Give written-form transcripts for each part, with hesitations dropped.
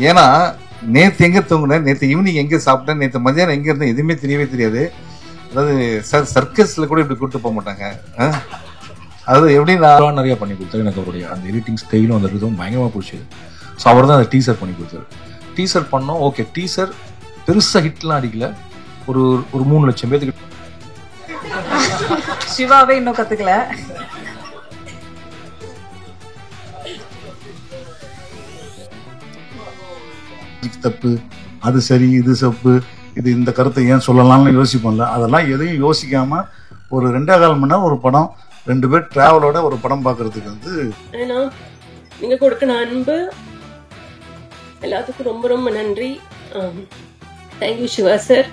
ஏன்னா நேற்று எங்கே தூங்குனேன், நேற்று ஈவினிங் எங்கே சாப்பிட்டேன், நேற்று மதியானம் எங்கே இருந்தேன் எதுவுமே தெரியவே தெரியாது. அதாவது சார் சர்க்கஸில் கூட இப்படி கூப்பிட்டு போக மாட்டாங்க. அது எப்படி நான் நிறையா பண்ணி கொடுத்தாரு. எனக்கு அவருடைய அந்த எடிட்டிங் ஸ்டைலும் அந்த இதுவும் பயங்கரமாக பிடிச்சது. ஸோ அவர் தான் அந்த டீசர் பண்ணி கொடுத்தாரு. டீசர் பண்ணோம். ஓகே, டீசர் பெருசாக ஹிட்லாம் அடிக்கல. ஒரு 3 லட்சம் பேருக்கு. சிவாவே இன்னும் கத்துக்கல. தப்பு, அது சரி, இது தப்பு, இது இந்த கருத்தை ஏன் சொல்லலாம்னு யோசிப்போம்ல. அதெல்லாம் எதையும் யோசிக்காம ஒரு 2.25 மணி நேரம் ஒரு படம், 2 பேர் டிராவலோட ஒரு படம் பார்க்கறதுக்கு வந்து நீங்க கொடுக்கிற அன்பு எல்லாத்துக்கும் ரொம்ப ரொம்ப நன்றி. Thank you Siva sir.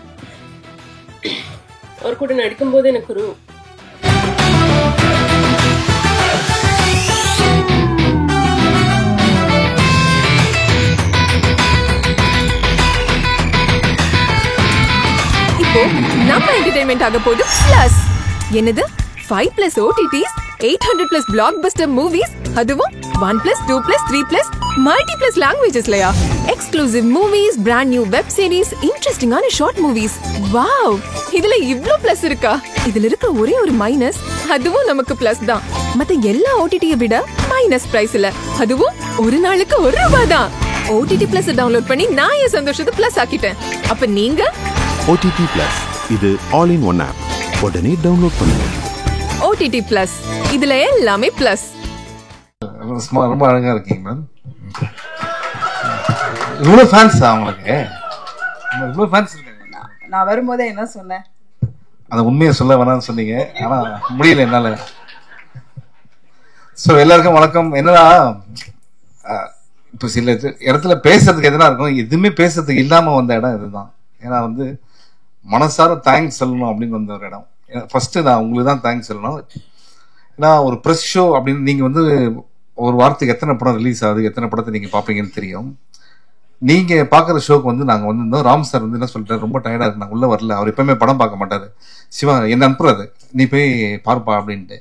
அவர் கூட நடிக்கும் போது எனக்கு ஒரு நம்ம என்டர்டைன்மெண்ட் ஆக போது பிளஸ். என்னது 5+ OTTs, 800+ blockbuster movies, அதுவும் 1+, 2+, 3+, multi+ languagesலயா? Exclusive movies, brand new web series, interestingஆன short movies. Wow, இதுல இவ்ளோ பிளஸ் இருக்கா? இதுல இருக்க ஒரே ஒரு மைனஸ், அதுவும் நமக்கு பிளஸ் தான். மத்த எல்லா OTT-யை விட மைனஸ் பிரைஸ்ல, அதுவும் ஒரு நாளுக்கு ₹1 தான். OTT Plus டவுன்லோட் பண்ணி நான் என் சந்தோஷத்தை பிளஸ் ஆக்கிட்டேன். அப்ப நீங்க OTT Plus, இது ஆல் இன் ஒன் ஆப். உடனே டவுன்லோட் பண்ணுங்க. OTT Plus, இதுல எல்லாமே பிளஸ். ரொம்ப அழகா இருக்கீங்க மேம். இவ்வளவு ஃபேன்ஸ் அவங்களுக்கு, இவ்வளவு ஃபேன்ஸ் இருக்காங்க. நான் வரும்போதே என்ன சொன்னேன், அந்த உண்மையை சொல்ல வேணாம்னு சொன்னீங்க. ஆனா முடியல என்னால. ஸோ எல்லாருக்கும் வணக்கம். என்னடா இப்போ சில இடத்துல பேசுறதுக்கு எதனா இருக்கும், எதுவுமே பேசுறதுக்கு இல்லாம வந்த இடம் இதுதான். ஏன்னா வந்து மனசார தேங்க்ஸ் சொல்லணும் அப்படின்னு வந்த ஒரு இடம். ஃபர்ஸ்ட் நான் உங்களுக்கு தான் தேங்க்ஸ் சொல்லணும். ஏன்னா ஒரு ப்ரெஸ் ஷோ அப்படின்னு நீங்க வந்து ஒரு வாரத்துக்கு எத்தனை படம் ரிலீஸ் ஆகுது, எத்தனை படத்தை நீங்க பாப்பீங்கன்னு தெரியும். நீங்க பாக்குற ஷோக்கு வந்து நாங்க வந்திருந்தோம். ராம் சார் வந்து என்ன சொல்லிட்டாரு, ரொம்ப டயர்டா இருக்கு, நான் உள்ள வரல. அவர் எப்பவுமே படம் பார்க்க மாட்டாரு. சிவா என்ன அனுப்புறாரு, நீ போய் பார்ப்பா அப்படின்ட்டு.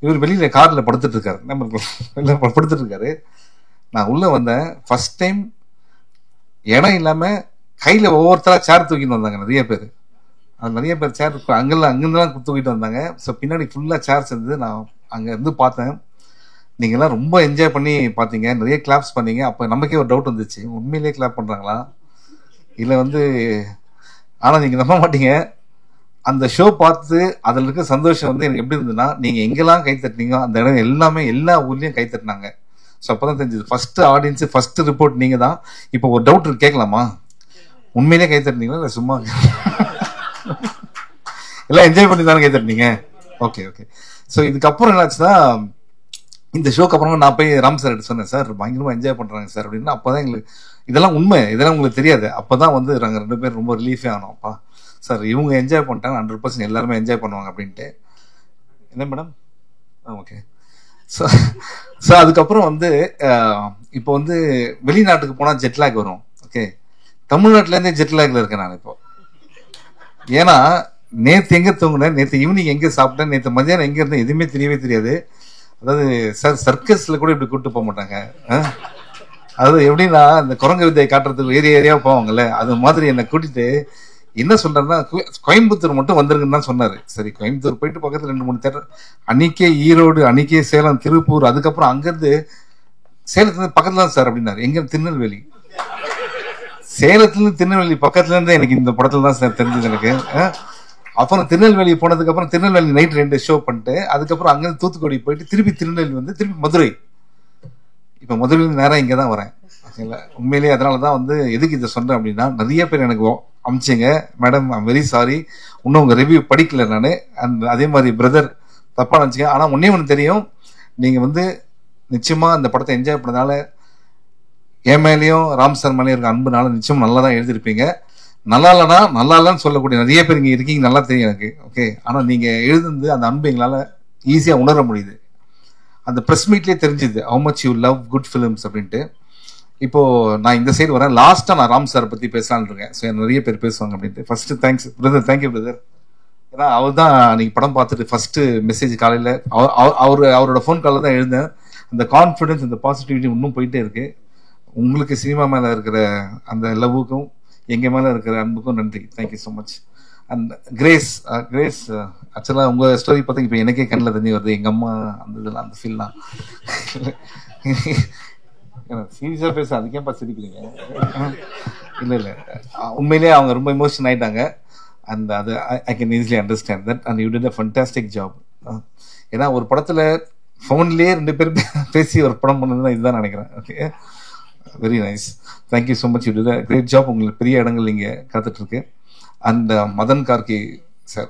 இவர் வெளியில கார்ல படுத்துட்டு இருக்காரு, நம்ம படுத்துட்டு இருக்காரு. நான் உள்ள வந்தேன். ஃபர்ஸ்ட் டைம் இடம் இல்லாம கையில ஒவ்வொருத்தரா சேர் தூக்கிட்டு வந்தாங்க நிறைய பேர். அது நிறைய பேர் சேர் அங்கிருந்துலாம் தூக்கிட்டு வந்தாங்க. ஸோ பின்னாடி ஃபுல்லா சேர்ஸ் இருந்தது. நான் அங்க இருந்து பார்த்தேன். நீங்க எல்லாம் ரொம்ப என்ஜாய் பண்ணி பார்த்தீங்க, நிறைய கிளாப்ஸ் பண்ணீங்க. அப்ப நமக்கே ஒரு டவுட் வந்துச்சு, உண்மையிலேயே கிளாப் பண்றாங்களா இல்ல வந்து. ஆனா நீங்க நம்ப மாட்டீங்க, அந்த ஷோ பார்த்து அதுல இருக்க சந்தோஷம் வந்து எனக்கு எப்படி இருந்ததுன்னா, நீங்க எங்கெல்லாம் கை தட்டினீங்க அந்த இடம் எல்லாமே எல்லா ஊர்லயும் கை தட்டினாங்க. ஸோ அப்பதான் தெரிஞ்சது ஃபர்ஸ்ட் ஆடியன்ஸ், ஃபர்ஸ்ட் ரிப்போர்ட் நீங்க தான். இப்போ ஒரு டவுட் இருக்கு, கேட்கலாமா? உண்மையிலே கை தட்டினீங்களா இல்லை சும்மா எல்லாம் என்ஜாய் பண்ணி தானே கை தட்டினீங்க? Okay okay. ஸோ இதுக்கப்புறம் என்னாச்சுன்னா, இந்த ஷோக்கு அப்புறமா நான் போய் ராம் சார் எடுத்து சொன்னேன், சார் பயங்கரமா என்ஜாய் பண்றாங்க சார் அப்படின்னா. அப்பதான் எங்களுக்கு இதெல்லாம் உண்மை, இதெல்லாம் உங்களுக்கு தெரியாது. அப்பதான் வந்து நாங்கள் 2 பேரும் ரொம்ப ரிலீஃபே ஆனோம். அப்பா சார் இவங்க என்ஜாய் பண்ணிட்டாங்க, 100% எல்லாருமே என்ஜாய் பண்ணுவாங்க அப்படின்ட்டு. என்ன மேடம்? ஓகே. ஸோ அதுக்கப்புறம் வந்து இப்போ வந்து வெளிநாட்டுக்கு போனால் ஜெட்லாக் வரும். ஓகே, தமிழ்நாட்டிலேருந்தே ஜெட்லாக்ல இருக்கேன் நான் இப்போ. ஏன்னா நேற்று எங்கே தூங்குனேன், நேற்று ஈவினிங் எங்கே சாப்பிட்டேன், நேற்று மதியானம் எங்கே இருந்தேன் எதுவுமே தெரியவே தெரியாது. அதாவது சார் சர்க்கஸில் கூட இப்படி கூப்பிட்டு போக மாட்டாங்க. அதாவது எப்படின்னா இந்த குரங்கு வித்தையை காட்டுறதுக்கு ஏரியா போவாங்கல்ல, அது மாதிரி என்னை கூட்டிட்டு என்ன சொல்றாருன்னா, கோயம்புத்தூர் மட்டும் வந்துருங்கன்னு தான் சொன்னாரு. சரி, கோயம்புத்தூர் போயிட்டு பக்கத்துல 2-3 தேட்டர், அன்னைக்கே ஈரோடு, அன்னைக்கே சேலம், திருப்பூர், அதுக்கப்புறம் அங்கிருந்து சேலத்துல பக்கத்துல தான் சார் அப்படின்னாரு. எங்க? திருநெல்வேலி. சேலத்துல இருந்து திருநெல்வேலி பக்கத்துல இருந்து எனக்கு இந்த படத்துல தான் சார் தெரிஞ்சது எனக்கு. அப்புறம் திருநெல்வேலி போனதுக்கு அப்புறம் திருநெல்வேலி நைட் 2 ஷோ பண்ணிட்டு, அதுக்கப்புறம் அங்கிருந்து தூத்துக்குடி போயிட்டு திருப்பி திருநெல்வேலி வந்து திருப்பி மதுரை. இப்ப மதுரையில நேரம் இங்க தான் வரேன். உண்மையிலேயே அதனாலதான் வந்து எதுக்கு இதை சொல்றேன் அப்படின்னா, நிறைய பேர் எனக்கு அமிச்சிங்க, மேடம் ஐம் வெரி சாரி, இன்னும் உங்க ரிவ்யூ படிக்கல நானு. அதே மாதிரி பிரதர் தப்பா நினைச்சிங்க. ஆனா ஒண்ணு தெரியும், நீங்க வந்து நிச்சயமா அந்த படத்தை என்ஜாய் பண்ணதால என் மேலேயும் ராம் சார் மேலேயும் இருக்க அன்புனால நிச்சயம் நல்லா தான் எழுதிருப்பீங்க. நல்லா இல்லைன்னா நல்லா இல்லைன்னு சொல்லக்கூடிய நிறைய பேர் இங்க இருக்கீங்க, நல்லா தெரியும் எனக்கு. ஓகே, ஆனா நீங்க எழுதுந்து அந்த அன்பு எங்களால ஈஸியா உணர முடியுது. அந்த பிரஸ் மீட்லயே தெரிஞ்சுது how much you love good films அப்படின்ட்டு. இப்போ நான் இந்த சைடு வரேன். லாஸ்டா நான் ராம் சார் பத்தி பேசலான்னு இருக்கேன். ஸோ நிறைய பேர் பேசுவாங்க அப்படின்ட்டு. First thanks brother, thank you brother. ஏன்னா அவர் தான் நீங்க படம் பார்த்துட்டு ஃபர்ஸ்ட் மெசேஜ் காலையில அவரோட ஃபோன் காலில் தான் எழுந்தேன். அந்த கான்ஃபிடன்ஸ், அந்த பாசிட்டிவிட்டி இன்னும் போயிட்டே இருக்கு. உங்களுக்கு சினிமா மேல இருக்கிற அந்த லவ்வுக்கும் எங்க மேல இருக்கிற அன்புக்கும் நன்றி. Thank you so much. And grace ஆக்சுவலா உங்க ஸ்டோரி பார்த்தா இப்போ எனக்கே கண்ணில் தண்ணி வருது. எங்க அம்மா அந்த இதெல்லாம் அந்த ஃபீல்லாம் சீரியஸா பேச அதுக்கேப்பா சிரிக்கிறீங்க? இல்ல உண்மையிலேயே அவங்க ரொம்ப எமோஷன் ஆயிட்டாங்க. அண்ட் அது I can easily understand that. And you did a fantastic job. ஏன்னா ஒரு படத்துல ஃபோன்லயே 2 பேர் பேசி ஒரு படம் பண்ணதுன்னா இதுதான் நினைக்கிறேன். Okay, very nice. Thank you so much. You did a great job. உங்களுக்கு பெரிய இடங்கள் இங்கே காத்துட்டு இருக்கு. அண்ட் மதன் கார்கி சார்,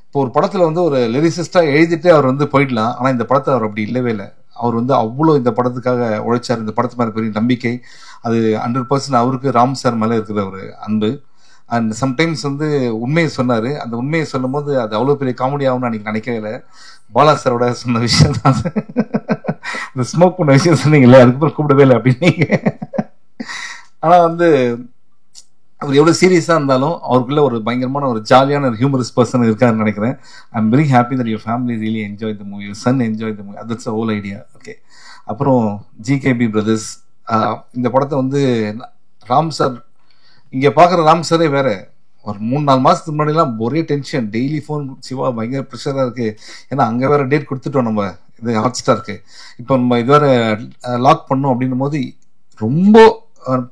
இப்போ ஒரு படத்துல வந்து ஒரு லிரிசிஸ்டா எழுதிட்டு அவர் வந்து போயிடலாம். ஆனா இந்த படத்தை அவர் அப்படி இல்லவே இல்லை. அவர் வந்து அவ்வளோ இந்த படத்துக்காக உழைச்சார். இந்த படத்து மேலே பெரிய நம்பிக்கை, அது 100% அவருக்கு ராம் சார் மேலே இருக்கிற ஒரு அன்பு. அண்ட் சம்டைம்ஸ் வந்து உண்மையை சொன்னார். அந்த உண்மையை சொல்லும் போது அது அவ்வளோ பெரிய காமெடி ஆகும்னு அன்றைக்கி நினைக்கவே இல்லை. பாலா சாரோட சொன்ன விஷயம் தான் இந்த ஸ்மோக் பண்ண விஷயம் சொன்னீங்கல்ல, அதுக்கப்புறம் கூப்பிடவே இல்லை அப்படின்னீங்க. ஆனால் வந்து அவர் எவ்வளோ சீரியஸாக இருந்தாலும் அவருக்குள்ள ஒரு பயங்கரமான ஒரு ஜாலியான ஒரு ஹியூமரஸ் பர்சன் இருக்காருன்னு நினைக்கிறேன். I am very happy that your family really enjoy the movie, your son enjoy the movie. That's a whole idea. Okay, அப்புறம் ஜிகேபி பிரதர்ஸ். இந்த படத்தை வந்து ராம் சார், இங்கே பார்க்குற ராம் சாரே வேற. ஒரு 3-4 மாதத்துக்கு முன்னாடிலாம் ஒரே டென்ஷன், டெய்லி ஃபோன் சிவா பயங்கர ப்ரெஷராக இருக்குது. ஏன்னா அங்கே வேற டேட் கொடுத்துட்டோம் நம்ம, இது ஹாட் ஸ்டாருக்கு. இப்போ நம்ம இது வேற லாக் பண்ணோம் அப்படின்னும் போது ரொம்ப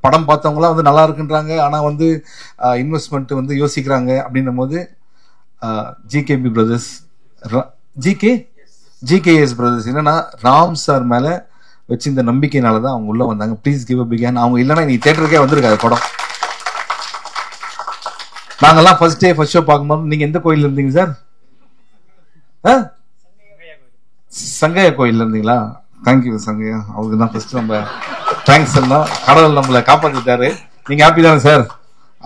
படம் பார்த்தவங்களாம் வந்து நல்லா இருக்குன்றாங்க. ஆனால் வந்து இன்வெஸ்ட்மெண்ட் வந்து யோசிக்கிறாங்க அப்படின்னும் போது ஜிகேபி பிரதர்ஸ், ஜிகேஎஸ் பிரதர்ஸ் என்னன்னா ராம் சார் மேலே வச்சு இந்த நம்பிக்கையினால தான் அவங்க உள்ள வந்தாங்க. Please give a big hand. அவங்க இல்லைன்னா நீ தியேட்டருக்கே வந்திருக்காது படம். நாங்கெல்லாம் ஃபர்ஸ்ட் டே ஃபர்ஸ்ட் ஷோ பார்க்கும்போது நீங்க எந்த கோயில் இருந்தீங்க சார்? சங்கையா கோயில் இருந்தீங்களா? தேங்க்யூ சங்கையா, அவருக்கு தான் ஃபர்ஸ்ட் நம்ம தேங்க்ஸ் எல்லாம். கடவுள் நம்மளை காப்பாற்றிட்டாரு. நீங்க ஹாப்பி தானே சார்?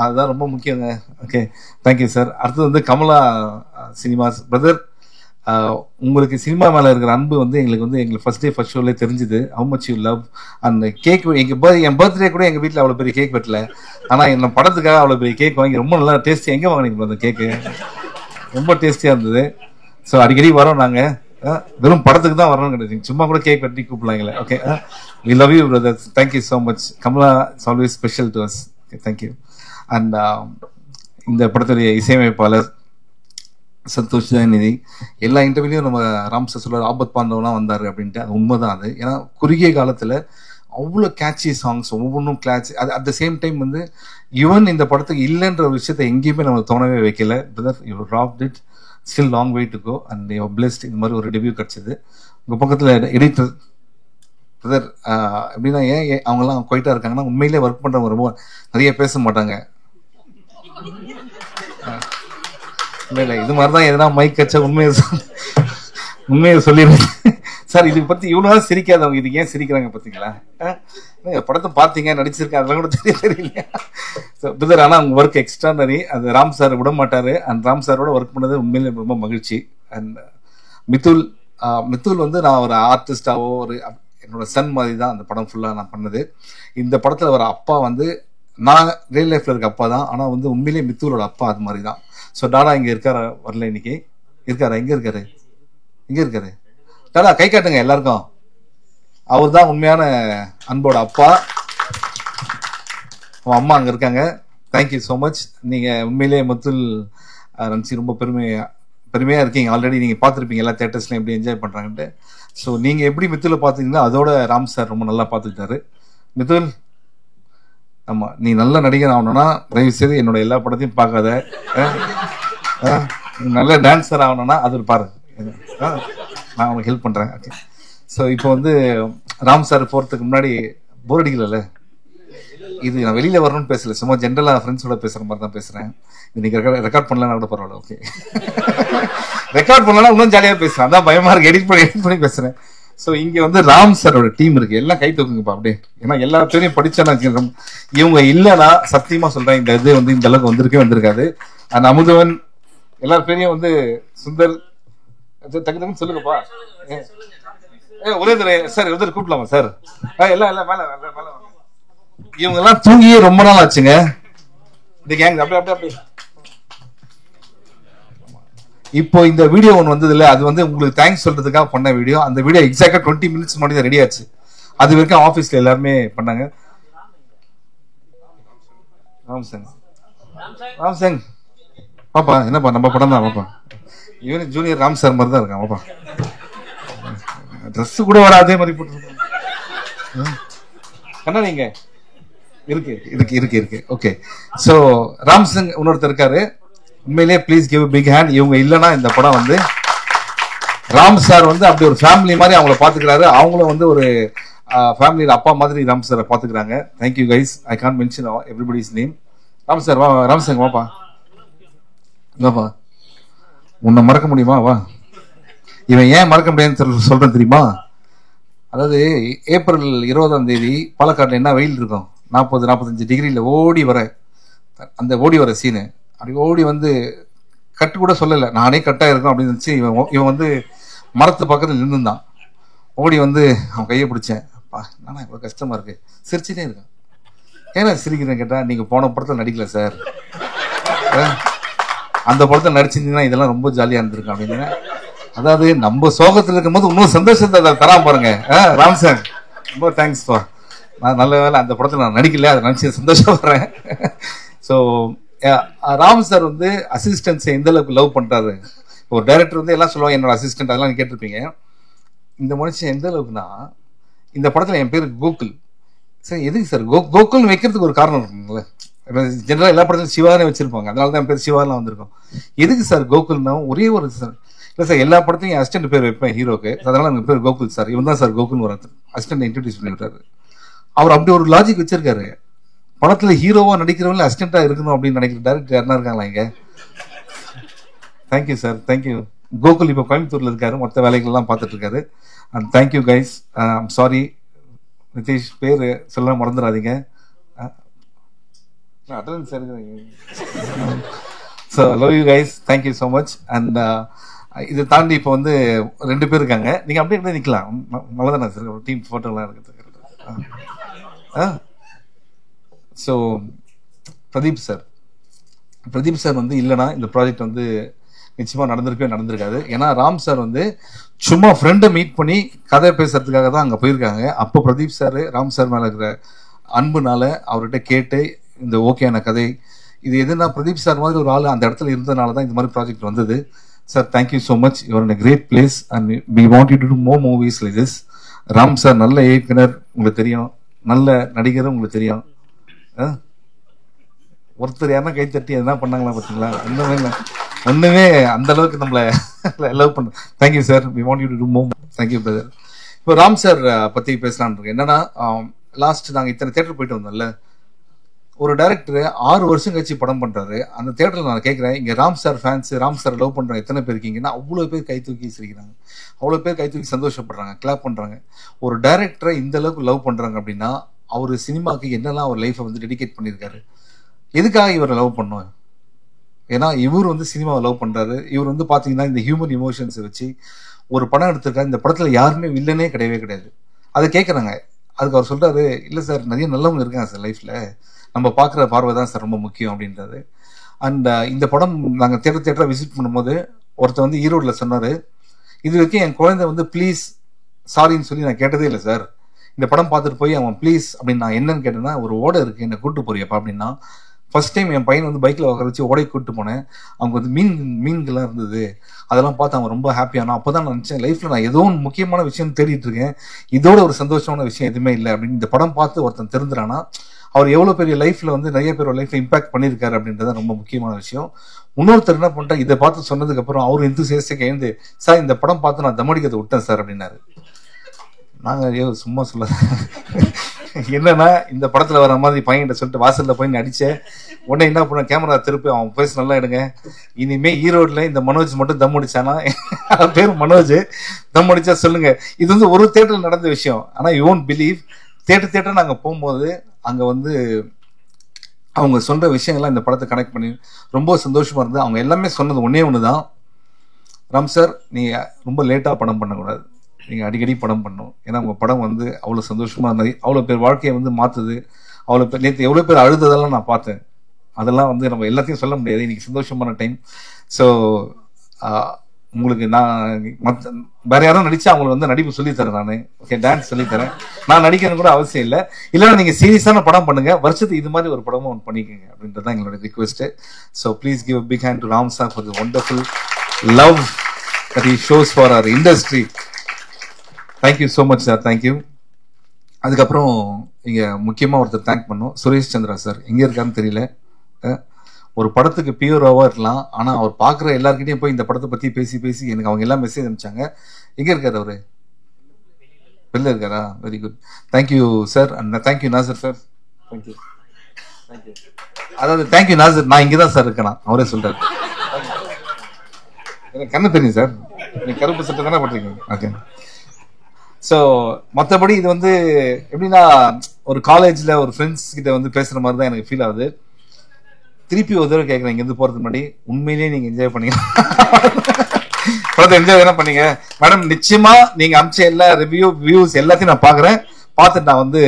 அதுதான் ரொம்ப முக்கியங்க. Okay, thank you sir. அடுத்தது வந்து கமலா சினிமாஸ் பிரதர், உங்களுக்கு சினிமா மேல இருக்கிற அன்பு வந்து எங்களுக்கு ஃபர்ஸ்ட் டே ஃபர்ஸ்ட் ஷோல தெரிஞ்சுது. How much you love. அந்த கேக், என் பர்த்டே கூட எங்க வீட்டில் அவ்வளோ பெரிய கேக் வெட்டல, ஆனா என்ன படத்துக்காக அவ்வளோ பெரிய கேக் வாங்கி ரொம்ப நல்லா டேஸ்டி. எங்க வாங்கினீங்க அந்த கேக்கு? ரொம்ப டேஸ்டியா இருந்தது. ஸோ அடிக்கடி வரோம் நாங்க. வெறும் படத்துக்கு தான் வரணும் கிடையாது, சும்மா கூட கேக் வெட்டி கூப்பிடலாங்களே. Okay, we love you brothers. Thank you so much. Kamala is always special to us. Okay, thank you. And இந்த படத்துடைய இசையமைப்பாளர் சந்தோஷ் ஜெயநிதி. எல்லா இன்டர்வியூலையும் நம்ம ராம் சார் சொல்றாரு ஆபத் பாண்டவெல்லாம் வந்தாரு அப்படின்ட்டு. அது உண்மைதான். அது ஏன்னா குறுகிய காலத்துல அவ்வளோ கேட்சி சாங்ஸ், ஒவ்வொன்றும் கிளாச். அது அட் த சேம் டைம் வந்து ஈவன் இந்த படத்துக்கு இல்லைன்ற ஒரு விஷயத்தை எங்கேயுமே நம்ம தோணவே வைக்கல. Brother, you rocked it. Still long way to go and you are blessed. இந்த மாதிரி ஒரு டெபியூ கிடைச்சது. உங்க பக்கத்தில் எடிட்டர் பிரதர் எப்படின்னா, ஏன் அவங்கெல்லாம் குவைட்டா இருக்காங்கன்னா உண்மையிலே ஒர்க் பண்றவங்க ரொம்ப நிறைய பேச மாட்டாங்க. இல்லை இது மாதிரிதான் எதனா மைக் கச்சா உண்மையை சொல்லிடுறேன் சார். இதுக்கு பத்தி இவ்வளோ சிரிக்காதவங்க இதுக்கு ஏன் சிரிக்கிறாங்க பார்த்தீங்களா? படத்தை பார்த்தீங்க, நடிச்சிருக்கேன், அதெல்லாம் கூட தெரியலையா பிரதர்? ஆனால் உங்க ஒர்க் எக்ஸ்ட்ரானரி. அது ராம் சார் விட மாட்டாரு. அண்ட் ராம் சாரோட ஒர்க் பண்ணது உண்மையிலே ரொம்ப மகிழ்ச்சி. அண்ட் மித்துல் வந்து நான் ஒரு ஆர்டிஸ்டாவோ ஒரு என்னோட சன் மாதிரி தான் அந்த படம் ஃபுல்லாக நான் பண்ணது. இந்த படத்தில் வர அப்பா வந்து நான் ரியல் லைஃப்ல இருக்க அப்பா தான், ஆனால் வந்து உண்மையிலேயே மித்துலோட அப்பா அது மாதிரி தான். ஸோ டாடா இங்கே இருக்காரா? வரல இன்னைக்கு. இருக்காரா? எங்கே இருக்காரு? டாடா கை காட்டுங்க எல்லாருக்கும். அவர் தான் உண்மையான அன்போட அப்பா. அவன் அம்மா அங்கே இருக்காங்க. Thank you so much. நீங்கள் உண்மையிலேயே முத்துல் ரன்சி ரொம்ப பெருமையாக இருக்கீங்க. ஆல்ரெடி நீங்கள் பார்த்துருப்பீங்க எல்லா தேட்டர்ஸ்லையும் எப்படி என்ஜாய் பண்ணுறாங்கன்ட்டு. ஸோ நீங்கள் எப்படி மித்துல பார்த்தீங்கன்னா அதோட ராம் சார் ரொம்ப நல்லா பார்த்துக்கிட்டாரு. மித்துல், ஆமா, நீ நல்ல நடிகர் ஆகணும்னா தயவு செய்து என்னோட எல்லா படத்தையும் பார்க்காத. நல்ல டான்ஸர் ஆகணும்னா அது பாரு, நான் உனக்கு ஹெல்ப் பண்றேன். ஓகே, ஸோ இப்போ வந்து ராம் சார் போறதுக்கு முன்னாடி போர் அடிக்கல. இது நான் வெளியில வரணும்னு பேசல, சும்மா ஜென்ரலா ஃப்ரெண்ட்ஸோட பேசுற மாதிரி தான் பேசுறேன். இன்னைக்கு ரெக்கார்ட் பண்ணலன்னா கூட பரவாயில்ல. ஓகே, ரெக்கார்ட் பண்ணலன்னா இன்னும் ஜாலியா பேசுறேன். அதான் பயமா இருக்கு, எடிட் பண்ணி பேசுறேன். ஸோ இங்க வந்து ராம் சாரோட டீம் இருக்கு. எல்லாம் கை தூக்குங்கப்பா அப்படியே. ஏன்னா எல்லா பேரையும் படிச்சேன்னா இவங்க இல்லைன்னா சத்தியமா சொல்றேன் இந்த இது வந்து இந்த அளவுக்கு வந்திருக்காது. அந்த அமுதவன் எல்லார் பேரையும் வந்து சுந்தர் டக்கு சொல்லுங்கப்பா. ஒரே சார் உதர் கூப்பிடலாமா சார்? எல்லாம் மேல இவங்க எல்லாம் தூங்கியே ரொம்ப நாள் ஆச்சுங்க. இந்த கேங் அப்படியே இப்போ இந்த வீடியோ ஒன்று வந்தது இல்லை, அது வந்து உங்களுக்கு தேங்க்ஸ் சொல்றதுக்காக பண்ண வீடியோ. அந்த வீடியோ எக்ஸாக்டா 20 மினிட்ஸ் முன்னாடி தான் ரெடி ஆச்சு. அது வரைக்கும் ஆஃபீஸ்ல எல்லாருமே பண்ணாங்க. ராம்சங் பாப்பா, என்னப்பா நம்ம படம் தான் பாப்பா. இவனு ஜூனியர் ராம் சார் மாதிரி தான் இருக்கான் பாப்பா. ட்ரெஸ் கூட வர அதே மாதிரி போட்டு கண்ணா நீங்க இருக்கு இருக்கு இருக்கு இருக்கு. ஓகே, சோ ராம்சங் இன்னொருத்தர் இருக்காரு. உண்மையிலேயே ப்ளீஸ் கிவ் பிக் ஹேண்ட். இவங்க இல்லைன்னா இந்த படம் வந்து ராம் சார் வந்து அப்படி ஒரு ஃபேமிலி மாதிரி அவங்கள பாத்துக்கிறாரு. அவங்களும் வந்து ஒரு ஃபேமிலியில அப்பா மாதிரி ராம் சாரை பாத்துக்கிறாங்க. Thank you guys. I can't mention everybody's name. Ram sir வா, ராம்சங் வாப்பா வாப்பா. உன்னை மறக்க முடியுமா? வா. இவன் ஏன் மறக்க முடியாதுன்னு சொல்றேன் தெரியுமா? அதாவது ஏப்ரல் 20 பாலக்காட்டில் என்ன வெயில் இருக்கும், 40-45 டிகிரியில் ஓடி வர அந்த ஓடி வர சீனு. அப்படி ஓடி வந்து கட்டு கூட சொல்லலை, நானே கட்டாக இருக்கும் அப்படின்னு நினச்சி இவன் வந்து மரத்து பக்கத்தில் நின்றுந்தான். ஓடி வந்து அவன் கையை பிடிச்சேன். அப்பா நானா இவ்வளோ கஷ்டமா இருக்கு, சிரிச்சுட்டே இருக்கான். ஏன்னா சிரிக்கிறேன்னு கேட்டால், நீங்கள் போன படத்தில் நடிக்கல சார், அந்த படத்தில் நடிச்சிருந்தீங்கன்னா இதெல்லாம் ரொம்ப ஜாலியாக இருந்திருக்கும் அப்படின்னு. அதாவது நம்ம சோகத்தில் இருக்கும்போது இன்னும் சந்தோஷத்தை தராம பாருங்க. ராம்சங் ரொம்ப தேங்க்ஸ் ஃபார். நான் நல்ல வேலை அந்த படத்தில் நான் நடிக்கல, அதை நினச்சி சந்தோஷப்படுறேன். ஸோ ராம் சார் வந்து அசிஸ்டன்ஸை எந்த அளவுக்கு லவ் பண்ணுறாரு. ஒரு டைரக்டர் வந்து எல்லாம் சொல்லுவாங்க என்னோட அசிஸ்டன்ட், அதெல்லாம் நீங்க கேட்டிருப்பீங்க. இந்த மனுஷன் எந்த அளவுக்குன்னா, இந்த படத்தில் என் பேர் கோகுல். சார் எதுக்கு சார் கோகுல்னு வைக்கிறதுக்கு ஒரு காரணம் இருக்குங்களே. ஜென்ரலாக எல்லா படத்துலையும் சிவானே வச்சிருப்பாங்க, அதனால தான் என் பேர் சிவாலாம் வந்திருக்கும். எதுக்கு சார் கோகுல்னா ஒரே ஒரு சார் இல்லை சார், எல்லா படத்தையும் அசிஸ்டன்ட் பேர் வைப்பேன் ஹீரோக்கு, அதனால எனக்கு பேர் கோகுல் சார். இவன் தான் சார் கோகுல்னு ஒரு அசிஸ்டன்ட் இன்ட்ரடியூஸ் பண்ணி விட்டாரு. அவர் அப்படி ஒரு லாஜிக் வச்சிருக்காரு. படத்துல ஹீரோவா நடிக்கிறவங்க அசிஸ்டண்டா இருக்கணும் அப்படின்னு நினைக்கிற டேரக்டர் யாருன்னா இருக்காங்களா இங்க? Thank you sir, thank you. கோகுல் இப்போ கோயம்புத்தூர்ல இருக்காரு, மொத்த வேலைகள்லாம் பார்த்துட்டு இருக்காரு. And thank you guys. I'm sorry Nitish, பேர் சொல்ல மறந்துடாதீங்க. Attendance so love you guys, thank you so much. And இதை தாண்டி இப்போ வந்து 2 பேர் இருக்காங்க. நீங்க அப்படியே கூட நிற்கலாம், நல்லதானே சார்? ஒரு டீம் ஃபோட்டோலாம் இருக்குது. ஸோ பிரதீப் சார் வந்து இல்லைன்னா இந்த ப்ராஜெக்ட் வந்து நிச்சயமா நடந்திருக்காது. ஏன்னா ராம் சார் வந்து சும்மா ஃப்ரெண்டை மீட் பண்ணி கதை பேசுறதுக்காக தான் அங்கே போயிருக்காங்க. அப்போ பிரதீப் சார் ராம் சார் மேலே இருக்கிற அன்புனால அவர்கிட்ட கேட்டு இந்த ஓகேயான கதை இது எதுனா பிரதீப் சார் மாதிரி ஒரு ஆள் அந்த இடத்துல இருந்ததுனால தான் இந்த மாதிரி ப்ராஜெக்ட் வந்தது. Sir thank you so much, you're in a great place and we want you to do more movies like this. Ram sir நல்ல இயக்குனர் உங்களுக்கு தெரியும், நல்ல நடிகரும் உங்களுக்கு தெரியும். ஒருத்தர் யாருன்னா கை தட்டி எதுனா பண்ணாங்களா பார்த்தீங்களா? ஒண்ணுமே அந்த அளவுக்கு நம்மளை லவ் பண்ண. Thank you sir, we want you to do more. Thank you brother. இப்போ ராம் சார் பத்தி பேசலான்னு இருக்கு. என்னன்னா, லாஸ்ட் நாங்கள் இத்தனை தியேட்டர் போயிட்டு வந்தோம்ல, ஒரு டைரக்டர் 6 வருஷம் கழிச்சு படம் பண்றாரு. அந்த தியேட்டர்ல நான் கேட்கிறேன், இங்க Ram sir fans, Ram sir love பண்றாங்க எத்தனை பேர் இருக்கீங்கன்னா அவ்வளவு பேர் கை தூக்கி சிரிக்கிறாங்க, அவ்வளவு பேர் கை தூக்கி சந்தோஷப்படுறாங்க, கிளாப் பண்றாங்க. ஒரு டைரக்டரை இந்த அளவுக்கு லவ் பண்றாங்க அப்படின்னா அவர் சினிமாக்கு என்னெல்லாம் அவர் லைஃபை வந்து டெடிகேட் பண்ணியிருக்காரு. எதுக்காக இவரை லவ் பண்ணோம்? ஏன்னா இவர் வந்து சினிமாவை லவ் பண்றாரு. இவர் வந்து பாத்தீங்கன்னா இந்த ஹியூமன் இமோஷன்ஸை வச்சு ஒரு படம் எடுத்திருக்காரு. இந்த படத்துல யாருமே வில்லனே கிடையாது. அதை கேட்கறாங்க. அதுக்கு அவர் சொல்றாரு, இல்ல சார் நிறைய நல்லவங்க இருக்காங்க சார் லைஃப்ல, நம்ம பாக்குற பார்வை தான் சார் ரொம்ப முக்கியம் அப்படின்றது. அண்ட் இந்த படம் நாங்க தியேட்டரா விசிட் பண்ணும்போது ஒருத்தர் வந்து ஈரோடுல சொன்னாரு, இது வரைக்கும் என் குழந்தை வந்து ப்ளீஸ் சாரின்னு சொல்லி நான் கேட்டதே இல்லை சார். இந்த படம் பார்த்துட்டு போய் அவன் ப்ளீஸ் அப்படின்னு நான் என்னன்னு கேட்டேன்னா, ஒரு ஓடை இருக்கு என்ன கூட்டு போறியப்பா அப்படின்னா, ஃபர்ஸ்ட் டைம் என் பையன் வந்து பைக்ல உட்கார வச்சு ஓடை கூட்டு போனேன். அவங்க வந்து மீன்கள்லாம் இருந்தது, அதெல்லாம் பார்த்து அவன் ரொம்ப ஹாப்பியானா. அப்பதான் நான் நினைச்சேன், லைஃப்ல நான் ஏதோ ஒன்று முக்கியமான விஷயம் தேடிட்டு இருக்கேன், இதோட ஒரு சந்தோஷமான விஷயம் எதுவுமே இல்லை அப்படின்னு. இந்த படம் பார்த்து ஒருத்தன் தெரிஞ்சுறானா அவர் எவ்வளவு பெரிய லைஃப்ல வந்து நிறைய பேரோட லைஃப்ல இம்பாக்ட் பண்ணியிருக்காரு அப்படின்றது ரொம்ப முக்கியமான விஷயம். இன்னொருத்தர் என்ன பண்ணிட்டா, இதை பார்த்து சொன்னதுக்கு அப்புறம் அவரு எந்தூசியாஸ்டிக்கா எழுந்து, சார் இந்த படம் பார்த்து நான் தமடிக்கத்தை விட்டேன் சார் அப்படின்னாரு. நாங்க சும்மா சொல்ல என்னன்னா, இந்த படத்துல வர மாதிரி பையன்கிட்ட சொல்லிட்டு வாசல்ல போய் அடிச்சேன். உடனே என்ன பண்ண, கேமரா திருப்பி அவன் பேச நல்லா எடுங்க, இனிமே ஈரோடுல இந்த மனோஜ் மட்டும் தம் அடிச்சானா, பேர் மனோஜ், தம் அடிச்சா சொல்லுங்க. இது வந்து ஒரு தியேட்டர்ல நடந்த விஷயம். ஆனா யூ ஒன்ட் பிலீவ், தியேட்டர் நாங்க போகும்போது அங்க வந்து அவங்க சொல்ற விஷயங்கள்லாம் இந்த படத்தை கனெக்ட் பண்ணி ரொம்ப சந்தோஷமா இருந்தது. அவங்க எல்லாமே சொன்னது ஒன்னே ஒண்ணுதான், ராம் சார் நீங்க ரொம்ப லேட்டா படம் பண்ணக்கூடாது, நீங்க அடிக்கடி படம் பண்ணணும். ஏன்னா உங்க படம் வந்து அவ்வளவு சந்தோஷமா இருந்தது, அவ்வளவு பேர் வாழ்க்கையை வந்து மாத்துது. அவ்வளவு பேர் நேற்று எவ்வளவு பேர் அழுததெல்லாம் நான் பார்த்தேன். அதெல்லாம் வந்து நம்ம எல்லாத்தையும் சொல்ல முடியாது. இன்னைக்கு சந்தோஷமான டைம். ஸோ உங்களுக்கு நான் வேற யாரும் நடிச்சா அவங்களுக்கு வந்து நடிப்பு சொல்லித்தரேன். நான் ஓகே டான்ஸ் சொல்லித்தரேன். நான் நடிக்கணும் கூட அவசியம் இல்லை. இல்லைன்னா நீங்க சீரியஸான படம் பண்ணுங்க, வருஷத்துக்கு இது மாதிரி ஒரு படமும் ஒன்று பண்ணிக்கோங்க அப்படின்றதான் எங்களோட request. So please give big hand to Ram sir for the wonderful love that he shows for our industry. Thank you so much sir. Thank you. அதுக்கப்புறம் இங்க முக்கியமா ஒருத்தர் தேங்க் பண்ணோம், சுரேஷ் சந்திரா சார். எங்க இருக்காருன்னு தெரியல. ஒரு படத்துக்கு பியூராவா இருக்கலாம், ஆனா அவர் பாக்குற எல்லார்கிட்டையும் போய் இந்த படத்தை பத்தி பேசி பேசி எனக்கு அவங்க எல்லாம் மெசேஜ் அனுப்பிச்சாங்க. எங்க இருக்காரு அவரு? வெளில இருக்காரா? Very good. Thank you sir. And thank you Nassar sir. Thank you thank you. அதாவது தேங்க்யூ நாசர், நான் இங்கதான் சார் இருக்கேன், அவரே சொல்றாரு. எனக்கு கண்ணு தெரியும் சார், நீங்க கருப்பு சட்டை தானே போட்டிருக்கீங்க. ஓகே. ஸோ மற்றபடி இது வந்து எப்படின்னா ஒரு காலேஜில் ஒரு ஃப்ரெண்ட்ஸ் கிட்ட வந்து பேசுகிற மாதிரி தான் எனக்கு ஃபீல் ஆகுது. திருப்பி ஒரு தடவை கேட்குறேன், இங்கேருந்து போகிறதுக்கு முன்னாடி உண்மையிலேயே நீங்கள் என்ஜாய் பண்ணீங்க படத்தை என்ஜாய் தானே பண்ணீங்க மேடம்? நிச்சயமா நீங்கள் அமிச்ச எல்லா வியூஸ் எல்லாத்தையும் நான் பார்க்குறேன், பார்த்துட்டு நான் வந்து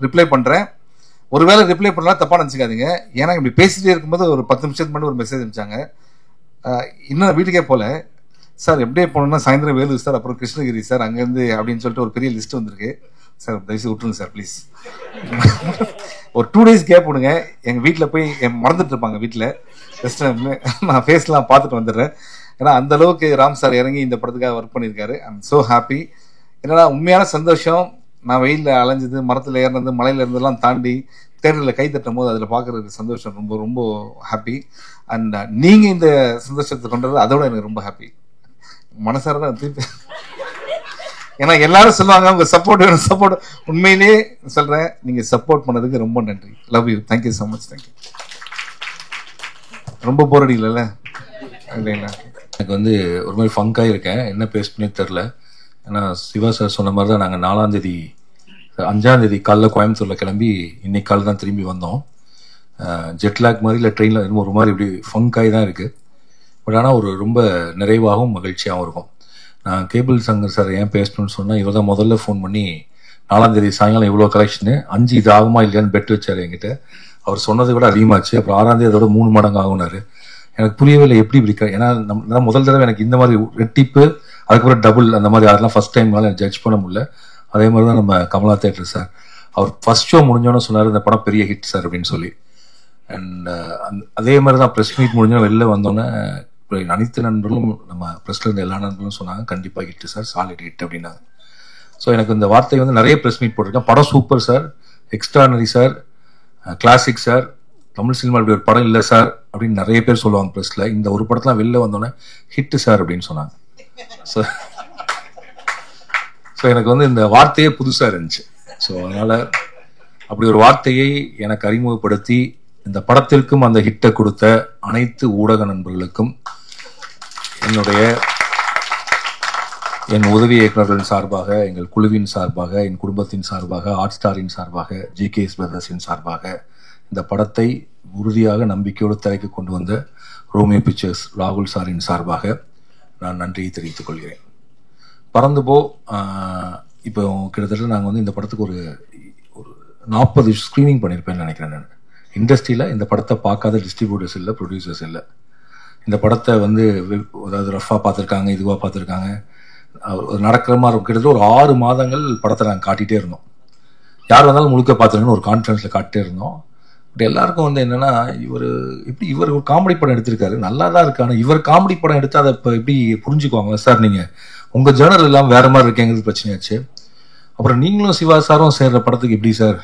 ரிப்ளை பண்ணுறேன். ஒருவேளை ரிப்ளை பண்ணலாம் தப்பாக நினச்சிக்காதீங்க, ஏன்னா இப்படி பேசிட்டே இருக்கும்போது ஒரு 10 நிமிஷத்துக்கு முன்னாடி ஒரு மெசேஜ் அனுப்பிச்சாங்க. இன்னும் வீட்டுக்கே போல சார், எப்படியே போனோம்னா சாயந்தரம் வேலூர் சார், அப்புறம் கிருஷ்ணகிரி சார், அங்கேருந்து அப்படின்னு சொல்லிட்டு ஒரு பெரிய லிஸ்ட் வந்திருக்கு சார். தயவுசெய்து விட்டுருங்க சார் ப்ளீஸ். ஒரு 2 days கேப் விடுங்க. எங்கள் வீட்டில் போய் மறந்துட்டு இருப்பாங்க, வீட்டில் ஜஸ்ட் நான் ஃபேஸ்லாம் பார்த்துட்டு வந்துடுறேன். ஏன்னா அந்த அளவுக்கு ராம் சார் இறங்கி இந்த படத்துக்காக ஒர்க் பண்ணியிருக்காரு. I am so happy. என்னன்னா உண்மையான சந்தோஷம். நான் வெயிலில் அலைஞ்சது, மரத்தில் ஏறினது, மலையில இருந்தெல்லாம் தாண்டி தேட்டரில் கை தட்டும் போது அதில் பார்க்குறது சந்தோஷம் ரொம்ப ரொம்ப ஹாப்பி. அண்ட் நீங்கள் இந்த சந்தோஷத்தை கொண்டது அதோட எனக்கு ரொம்ப ஹாப்பி. மனசார தான் திருப்பி, ஏன்னா எல்லாரும் சொல்லுவாங்க உங்க சப்போர்ட் வேணும், சப்போர்ட். உண்மையிலேயே சொல்றேன், நீங்க சப்போர்ட் பண்ணதுக்கு ரொம்ப நன்றி. Love you. Thank you so much. Thank you. ரொம்ப போர் அடிக்கல இல்லைங்களா? எனக்கு வந்து ஒரு மாதிரி ஃபங்காக இருக்கேன், என்ன பேசணும்னே தெரில. ஏன்னா சிவா சார் சொன்ன மாதிரி தான் நாங்கள் 4ஆம் தேதி 5ஆம் தேதி காலைல கோயம்புத்தூரில் கிளம்பி இன்னைக்கு காலை தான் திரும்பி வந்தோம். ஜெட்லாக் மாதிரி இல்லை ட்ரெயினில் ஒரு மாதிரி இப்படி ஃபங்காகி தான் இருக்குது. பட் ஆனால் ஒரு ரொம்ப நிறைவாகவும் மகிழ்ச்சியாகவும் இருக்கும். நான் கேபிள் சங்கர் சார் ஏன் பேசணும்னு சொன்னால், இவர் தான் முதல்ல ஃபோன் பண்ணி 4ஆம் தேதி சாயங்காலம் இவ்வளோ கலெக்ஷனு 5 இது ஆகுமா இல்லையான்னு பெட் வச்சார் என்கிட்ட. அவர் சொன்னதை விட அதிகமாச்சு. அப்புறம் 6ஆம் தேதி அதோட 3 மடங்கு ஆகுனாரு. எனக்கு புரியவே இல்லை எப்படி இப்படி. ஏன்னா நம்ம முதல் தடவை எனக்கு இந்த மாதிரி ரெட்டிப்பு, அதுக்கப்புறம் டபுள் அந்த மாதிரி அதெல்லாம் ஃபர்ஸ்ட் டைம்னால ஜட்ஜ் பண்ண முடியல. அதே மாதிரி தான் நம்ம கமலா தேட்டர் சார், அவர் ஃபர்ஸ்ட் ஷோ முடிஞ்சோன்னு சொன்னார் இந்த படம் பெரிய ஹிட் சார் அப்படின்னு சொல்லி. அண்ட் அதே மாதிரி தான் ப்ரெஸ் மீட் முடிஞ்சோம் வெளில வந்தோன்னே அனைத்து நண்பர்களும் நம்ம ப்ரெஸ்ல இருந்த எல்லா நண்பர்களும் சொன்னாங்க கண்டிப்பாக ஹிட் சார், சாலிட் ஹிட் அப்படின்னாங்க. ஸோ எனக்கு இந்த வார்த்தை வந்து நிறைய ப்ரெஸ் மீட் போட்டிருக்கேன். படம் super sir, extraordinary sir, classic sir, Tamil cinema இப்படி ஒரு படம் இல்லை சார் அப்படின்னு நிறைய பேர் சொல்லுவாங்க ப்ரெஸ்ல. இந்த ஒரு படத்தெலாம் வெளில வந்தோன்னே ஹிட் சார் அப்படின்னு சொன்னாங்க. ஸோ எனக்கு வந்து இந்த வார்த்தையே புதுசாக இருந்துச்சு. ஸோ அதனால் அப்படி ஒரு வார்த்தையை எனக்கு அறிமுகப்படுத்தி இந்த படத்திற்கும் அந்த ஹிட்டை கொடுத்த அனைத்து ஊடக நண்பர்களுக்கும் என் உதவி இயக்குநர்களின் சார்பாக, எங்கள் குழுவின் சார்பாக, என் குடும்பத்தின் சார்பாக, ஹாட் ஸ்டாரின் சார்பாக, ஜிகேஎஸ் பிரதர்ஸின் சார்பாக இந்த படத்தை உறுதியாக நம்பிக்கையோடு திரைக்கு கொண்டு வந்த ரோமியோ பிக்சர்ஸ் ராகுல் சாரின் சார்பாக நான் நன்றியை தெரிவித்துக் கொள்கிறேன். பறந்து போ இப்போ கிட்டத்தட்ட நாங்கள் வந்து இந்த படத்துக்கு ஒரு 40 ஸ்க்ரீனிங் பண்ணியிருப்பேன்னு நினைக்கிறேன். நான் இண்டஸ்ட்ரியில் இந்த படத்தை பார்க்காத டிஸ்ட்ரிபியூட்டர்ஸ் இல்லை, ப்ரொடியூசர்ஸ் இல்லை. இந்த படத்தை வந்து அதாவது ரஃபாக பார்த்துருக்காங்க, இதுவாக பார்த்துருக்காங்க. நடக்கிற மாதிரி கிட்டத்தட்ட ஒரு 6 மாதங்கள் படத்தை நாங்கள் காட்டிகிட்டே இருந்தோம். யார் வந்தாலும் முழுக்க பார்த்துருங்கன்னு ஒரு கான்ஃபரன்ஸில் காட்டிட்டே இருந்தோம். பட் எல்லாருக்கும் வந்து என்னென்னா, இவர் ஒரு காமெடி படம் எடுத்திருக்காரு, நல்லா தான் இருக்கு. ஆனால் இவர் காமெடி படம் எடுத்து அதை இப்போ எப்படி புரிஞ்சுக்குவாங்க சார்? நீங்கள் உங்கள் ஜேர்னல் எல்லாம் வேறு மாதிரி இருக்கேங்கிறது பிரச்சனையாச்சு. அப்புறம் நீங்களும் சிவா சாரும் சேர்ற படத்துக்கு எப்படி சார்?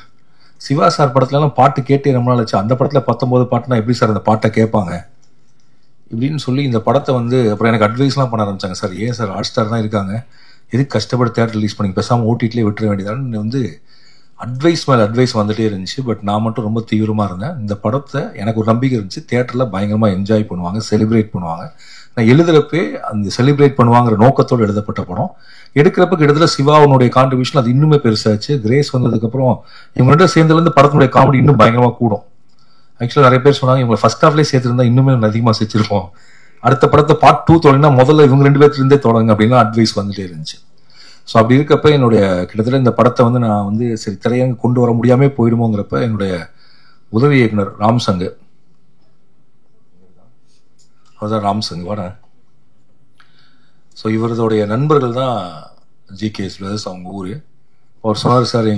சிவா சார் படத்துலலாம் பாட்டு கேட்டே ரொம்ப நாள் ஆச்சு, அந்த படத்தில் 19 பாட்டுனா எப்படி சார் அந்த பாட்டை கேட்பாங்க இப்படின்னு சொல்லி இந்த படத்தை வந்து அப்புறம் எனக்கு அட்வைஸ்லாம் பண்ண ஆரம்பிச்சாங்க. சார் ஏன் சார் ஹாட் ஸ்டார் தான் இருக்காங்க, எதுக்கு கஷ்டப்பட்டு தேட்டர் ரிலீஸ் பண்ணி பேசாமல் ஓடிடிலே விட்டுற வேண்டியதான்னு வந்து அட்வைஸ் மேலே அட்வைஸ் வந்துட்டே இருந்துச்சு. பட் நான் மட்டும் ரொம்ப தீவிரமாக இருந்தேன். இந்த படத்தை எனக்கு ஒரு நம்பிக்கை இருந்துச்சு, தேட்டரில் பயங்கரமாக என்ஜாய் பண்ணுவாங்க, செலிப்ரேட் பண்ணுவாங்க. நான் எழுதுறப்பே அந்த செலிப்ரேட் பண்ணுவாங்கிற நோக்கத்தோடு எழுதப்பட்ட படம். எடுக்கிறப்ப கிட்டத்தட்ட சிவாவுனுடைய கான்ட்ரிபியூஷன் அது இன்னுமே பெருசாச்சு. கிரேஸ் வந்ததுக்கப்புறம் இவங்கள்ட்ட சேர்ந்ததுலேருந்து படத்தினுடைய காமெடி இன்னும் பயங்கரமாக கூடும். ஆக்சுவலாக நிறைய பேர் சொன்னாங்க இவங்க ஃபர்ஸ்ட் ஹாஃப்லேயே சேர்த்துருந்தா இன்னுமே அதிகமாக சேர்த்திருப்போம், அடுத்த படத்தை பார்ட் 2 தொடங்கினா முதல்ல இவங்க 2 பேர்லேருந்தே தொடங்க அப்படின்னு அட்வைஸ் வந்துட்டே இருந்துச்சு. ஸோ அப்படி இருக்கப்ப என்னுடைய கிட்டத்தட்ட இந்த படத்தை வந்து நான் வந்து சரி திரையங்க கொண்டு வர முடியாமல் போயிடுமோங்கிறப்ப என்னுடைய உதவி இயக்குனர் ராம்சங்கு, அவர்தான் ராம்சங்கு வாட ஸோ இவரதுடைய நண்பர்கள் தான் ஜிகேஎஸ் பிரதர்ஸ், அவங்க ஊர். அவர் சொன்னார், சார்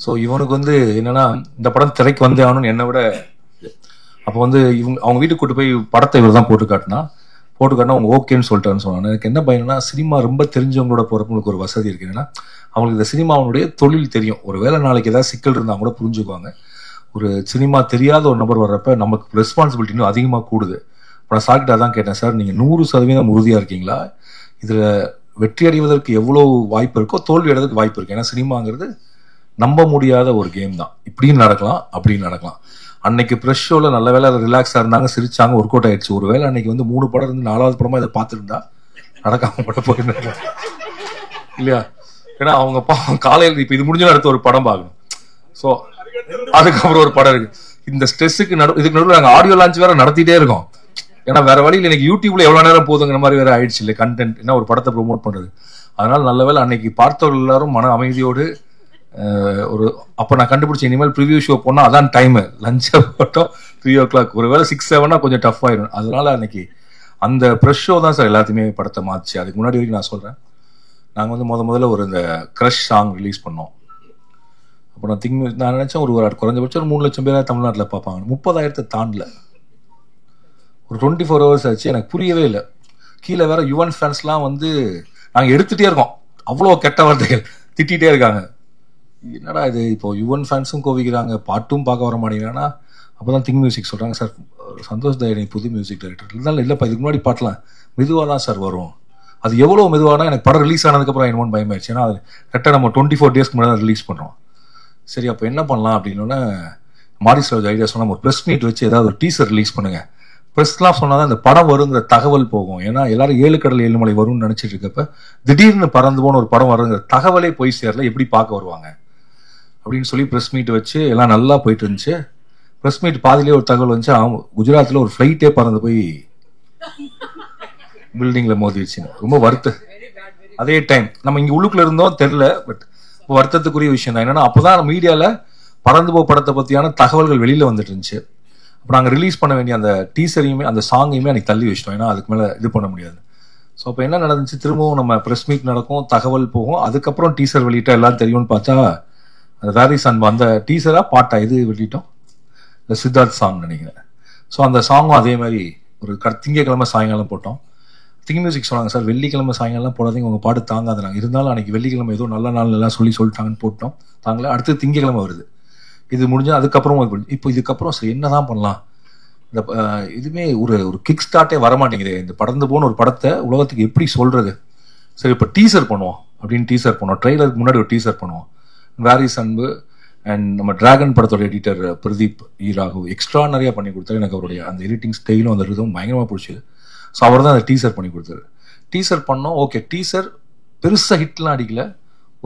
ஸோ இவனுக்கு வந்து என்னன்னா இந்த படம் திரைக்கு வந்தே ஆகணும்னு என்னை விட. அப்போ வந்து அவங்க வீட்டுக்கு கூட்டு போய் படத்தை இவர் தான் போட்டு காட்டினா அவங்க ஓகேன்னு சொல்லிட்டாருன்னு சொன்னாங்க. எனக்கு என்ன பயனா, சினிமா ரொம்ப தெரிஞ்சவங்களோட போகிறவங்களுக்கு ஒரு வசதி இருக்கு. என்னன்னா அவங்களுக்கு இந்த சினிமாவுடைய தொழில் தெரியும். ஒரு வேளை நாளைக்கு ஏதாவது சிக்கல் இருந்தால் கூட புரிஞ்சுக்குவாங்க. ஒரு சினிமா தெரியாத ஒரு நபர் வர்றப்ப நமக்கு ரெஸ்பான்சிபிலிட்டி இன்னும் அதிகமாக கூடுது. இப்போ நான் சார்கிட்ட தான் கேட்டேன், சார் நீங்கள் 100% உறுதியாக இருக்கீங்களா? இதில் வெற்றி அடைவதற்கு எவ்வளோ வாய்ப்பு இருக்கோ தோல்வி அடைவதற்கு வாய்ப்பு இருக்கு. ஏன்னா சினிமாங்கிறது நம்ப முடியாத ஒரு கேம் தான். இப்படின்னு நடக்கலாம், அப்படின்னு நடக்கலாம். அன்னைக்கு ப்ரெஷ் ஷோவில் நல்ல வேலை ரிலாக்ஸாக இருந்தாங்க, சிரிச்சாங்க, ஒர்க் அவுட் ஆயிடுச்சு. ஒரு வேளை அன்னைக்கு வந்து 3 படம் இருந்து 4வது படமா இதை பார்த்துருந்தா நடக்காம கூட போயிருந்தாங்க இல்லையா? ஏன்னா அவங்க காலையில் இப்போ இது முடிஞ்ச அடுத்த ஒரு படம் பார்க்கணும். ஸோ அதுக்கப்புறம் ஒரு படம் இருக்கு. இந்த ஸ்ட்ரெஸ்ஸுக்கு இதுக்கு நடுவில் நாங்கள் ஆடியோ லான்ச் வேற நடத்திட்டே இருக்கோம். ஏன்னா வேற வழியில் எனக்கு யூடியூப்ல எவ்வளவு நேரம் போதுங்கிற மாதிரி வேற ஆயிடுச்சு இல்லை கண்டென்ட், என்ன ஒரு படத்தை ப்ரொமோட் பண்றது. அதனால நல்ல வேலை அன்னைக்கு பார்த்தவர்கள் எல்லாரும் மன அமைதியோடு ஒரு அப்போ நான் கண்டுபிடிச்சேன், இனிமேல் ப்ரிவியூ ஷோ போனா அதான் டைமு, லஞ்சை போட்டோம் 3 o'clock. ஒரு வேளை 6-7 கொஞ்சம் டஃப் ஆயிடும். அதனால அன்னைக்கு அந்த ப்ரெஷ் ஷோ தான் சார் எல்லாத்தையுமே படத்தை மாச்சு. அதுக்கு முன்னாடி வரைக்கும் நான் சொல்றேன், நாங்கள் வந்து முதல்ல ஒரு இந்த க்ரஷ் சாங் ரிலீஸ் பண்ணோம். அப்போ நான் நினைச்சேன் ஒரு குறைஞ்சபட்சம் ஒரு 3 லட்சம் பேர் தமிழ்நாட்டில் பார்ப்பாங்க. 30,000 தாண்டல. ஒரு 24 hours ஆச்சு. எனக்கு புரியவே இல்லை. கீழே வேற யுவன் ஃபேன்ஸ்லாம் வந்து நாங்கள் எடுத்துகிட்டே இருக்கோம், அவ்வளோ கெட்ட வார்த்தைகள் திட்டிகிட்டே இருக்காங்க. என்னடா இது, இப்போ யுவன் ஃபேன்ஸும் கோவிக்கிறாங்க, பாட்டும் பார்க்க வர மாட்டேங்கிறாங்கன்னா. அப்போ தான் திங்க் மியூசிக் சொல்கிறாங்க, சார் சந்தோஷ் தயானி புது மியூசிக் டைரக்டர். இருந்தாலும் இல்லைப்பா, இதுக்கு முன்னாடி பாட்டலாம் மெதுவாக தான் சார் வரும். அது எவ்வளோ மெதுவானா எனக்கு படம் ரிலீஸ் ஆனதுக்கப்புறம் என்னமோ பயமாயிடுச்சு. ஏன்னா அது கரெக்டாக நம்ம 24 daysக்கு முன்னாடி ரிலீஸ் பண்ணுறோம். சரி அப்போ என்ன பண்ணலாம் அப்படின்னோடனே மாரிஸ் ராஜ் ஐடியா சொன்னால் ஒரு ப்ரெஸ் மீட் வச்சு ஏதாவது ஒரு டீசர் ரிலீஸ் பண்ணுங்க. ப்ரெஸ்லாம் சொன்னால் தான் இந்த படம் வருங்கிற தகவல் போகும். ஏன்னா எல்லாரும் 7 கடல் 7 மலை வரும்னு நினச்சிட்டு இருக்கப்ப திடீர்னு பறந்து போன ஒரு படம் வருங்கிற தகவலே போய் சேரல, எப்படி பார்க்க வருவாங்க அப்படின்னு சொல்லி ப்ரெஸ் மீட் வச்சு எல்லாம் நல்லா போயிட்டு இருந்துச்சு. ப்ரெஸ் மீட் பாதிலே ஒரு தகவல் வந்துச்சு, குஜராத்தில் ஒரு ஃப்ளைட்டே பறந்து போய் பில்டிங்ல மோதிடுச்சுன்னு. ரொம்ப வருத்தம். அதே டைம் நம்ம இங்கே உள்ளுக்குள்ள இருந்தோம் தெரியல, பட் வருத்தத்துக்குரிய விஷயம் தான். என்னன்னா அப்போதான் மீடியாவில் பறந்து போ படத்தை பற்றியான தகவல்கள் வெளியில் வந்துட்டு இருந்துச்சு. அப்போ நாங்கள் ரிலீஸ் பண்ண வேண்டிய அந்த டீசரையுமே அந்த சாங்கையுமே அன்றைக்கி தள்ளி வச்சிட்டோம். ஏன்னா அதுக்கு மேலே இது பண்ண முடியாது. ஸோ அப்போ என்ன நடந்துச்சு, திரும்பவும் நம்ம ப்ரெஸ் மீட் நடக்கும், தகவல் போகும், அதுக்கப்புறம் டீசர் வெளியிட்டா எல்லாம் தெரியும்னு பார்த்தா அந்த வேரிஸ் அன்பு அந்த டீசரா பாட்டா இது வெளியிட்டோம், இல்லை சித்தார்த் சாங் நினைக்கிறேன். ஸோ அந்த சாங்கும் அதே மாதிரி ஒரு திங்கக்கிழமை சாயங்காலம் போட்டோம். திங்க் மியூசிக் சொன்னாங்க, சார் வெள்ளிக்கிழமை சாயங்காலம் போடாதீங்க, உங்கள் பாட்டு தாங்காதுனாங்க. இருந்தாலும் அன்றைக்கி வெள்ளிக்கிழமை ஏதோ நல்ல நாள் எல்லாம் சொல்லிட்டாங்கன்னு போட்டோம். தாங்களே அடுத்து திங்கக்கிழமை வருது. இது முடிஞ்சால் அதுக்கப்புறம் இப்போ இதுக்கப்புறம் சரி என்ன தான் பண்ணலாம், இந்த இதுவுமே ஒரு கிக் ஸ்டார்ட்டே வரமாட்டேங்குது. இந்த பறந்து போன ஒரு படத்தை உலகத்துக்கு எப்படி சொல்கிறது. சரி இப்போ டீசர் பண்ணுவோம் அப்படின்னு டீசர் பண்ணுவோம். ட்ரெய்லருக்கு முன்னாடி ஒரு டீசர் பண்ணுவோம். வேரிஸ் அன்பு அண்ட் நம்ம டிராகன் படத்தோட எடிட்டர் பிரதீப் ராகு எக்ஸ்ட்ரா நிறையா பண்ணி கொடுத்தாரு. எனக்கு அவருடைய அந்த எடிட்டிங் ஸ்டைலும் அந்த இதுவும் பயங்கரமாக பிடிச்சிது. ஸோ அவர் தான் அந்த டீசர் பண்ணி கொடுத்தாரு. டீசர் பண்ணோம், ஓகே. டீசர் பெருசாக ஹிட்லாம் அடிக்கல,